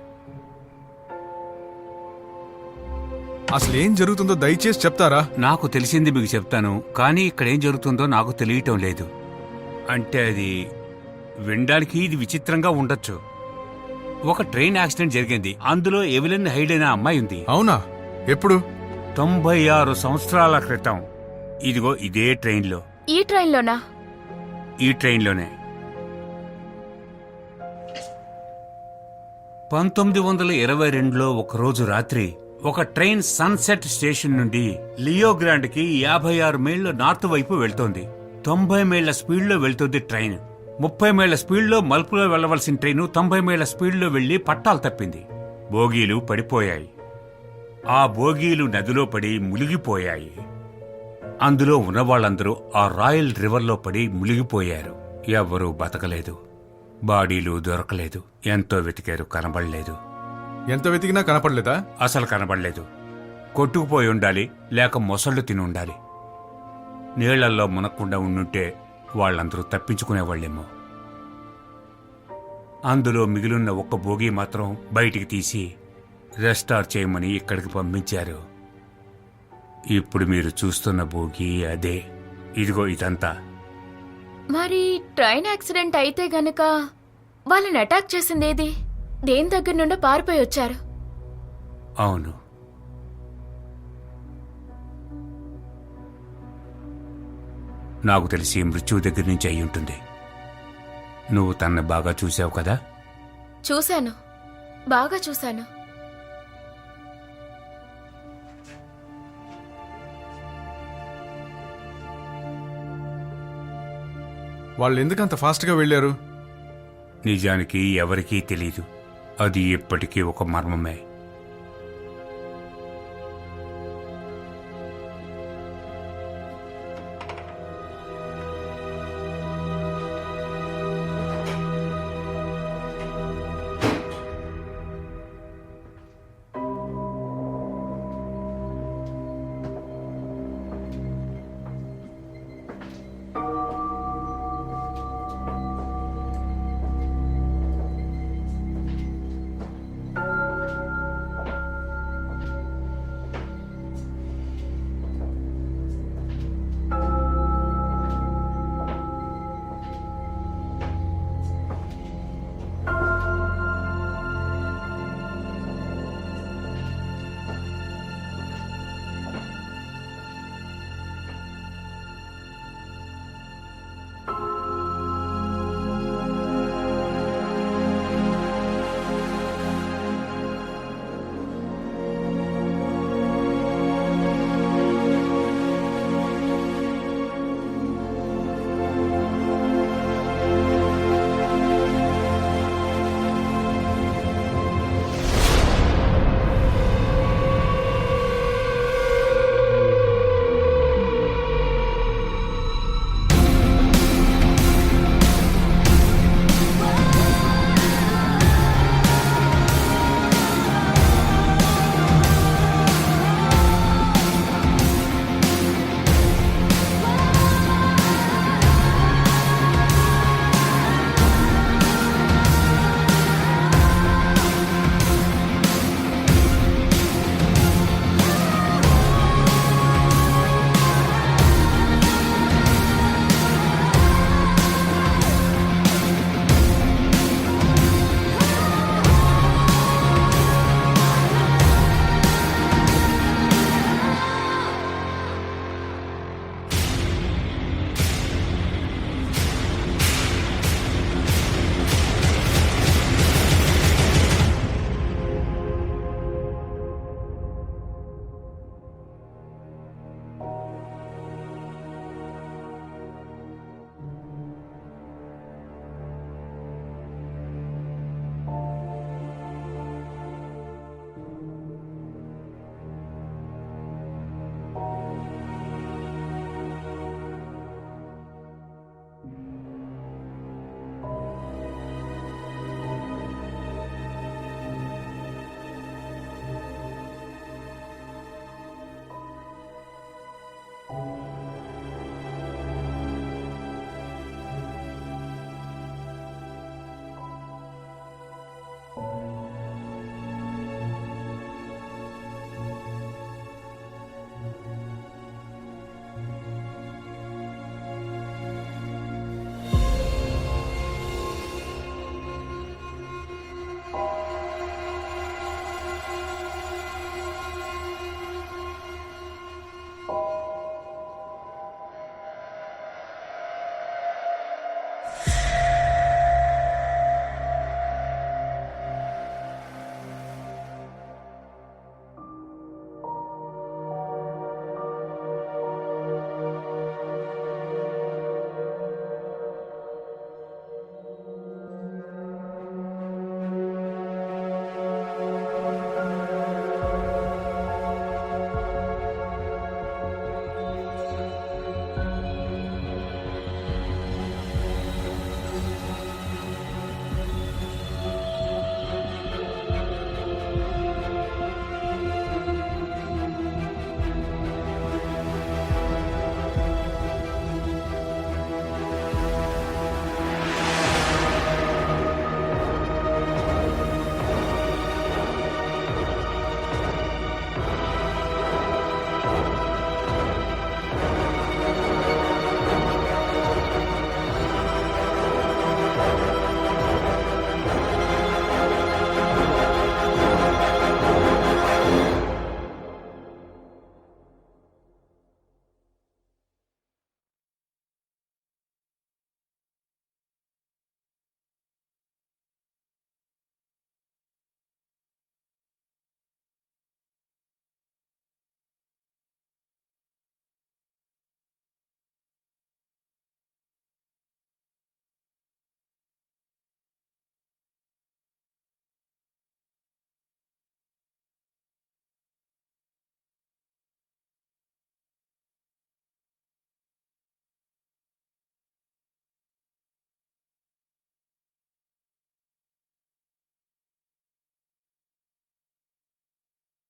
అసలు ఏం జరుగుతుందో దయచేసి చెప్తారా? నాకు తెలిసింది మీకు చెప్తాను, కానీ ఇక్కడ ఏం జరుగుతుందో నాకు తెలియటం లేదు. అంటే అది వినడానికి ఇది విచిత్రంగా ఉండొచ్చు. ఒక ట్రైన్ యాక్సిడెంట్ జరిగింది. అందులో ఎవెలిన్ హైడ్ అనే అమ్మాయి ఉంది. అవునా? ఎప్పుడు? 96 సంవత్సరాల క్రితం. ఇదిగో ఇదే ట్రైన్లో. ఈ ట్రైన్లోనా? ఈ ట్రైన్లోనే. 1922లో ఒకరోజు రాత్రి ఒక ట్రైన్ సన్సెట్ స్టేషన్ నుండి లియో గ్రాండ్ కి 56 మైళ్ల నార్త్ వైపు వెళ్తోంది. 90 మైళ్ల స్పీడ్లో వెళ్తోంది ట్రైన్. 30 మైళ్ల స్పీడ్లో మలుపులో వెళ్లవలసిన ట్రైను 90 మైళ్ల స్పీడ్లో వెళ్లి పట్టాలు తప్పింది. బోగీలు పడిపోయాయి. ఆ బోగీలు నదిలో పడి మునిగిపోయాయి. అందులో ఉన్నవాళ్లందరూ ఆ రాయల్ రివర్లో పడి మునిగిపోయారు. ఎవ్వరూ బతకలేదు. బాడీలు దొరకలేదు. ఎంతో వెతికారు, కనబడలేదు. ఎంత వెతికినా కనపడలేదా? అసలు కనబడలేదు. కొట్టుకుపోయి ఉండాలి, లేక మొసళ్ళు తిని ఉండాలి. నీళ్లల్లో మునక్కుండా ఉండుంటే వాళ్ళందరూ తప్పించుకునేవాళ్ళేమో. అందులో మిగిలిన ఒక్క బోగి మాత్రం బయటికి తీసి రెస్టార్ చేయమని ఇక్కడికి పంపించారు. ఇప్పుడు మీరు చూస్తున్న బోగి అదే. ఇదిగో ఇదంతా. మరి ట్రైన్ యాక్సిడెంట్ అయితే గనక వాళ్ళని అటాక్ చేసిందేది? దేని దగ్గర నుండో పారిపోయి వచ్చారు. అవును, నాకు తెలిసి మృత్యువు దగ్గర నుంచి అయి ఉంటుంది. నువ్వు తనని బాగా చూసావు కదా? చూశాను, బాగా చూశాను. వాళ్ళు ఎందుకంత ఫాస్ట్ గా వెళ్లారు? నిజానికి ఎవరికీ తెలీదు. అది ఎప్పటికీ ఒక మర్మమే.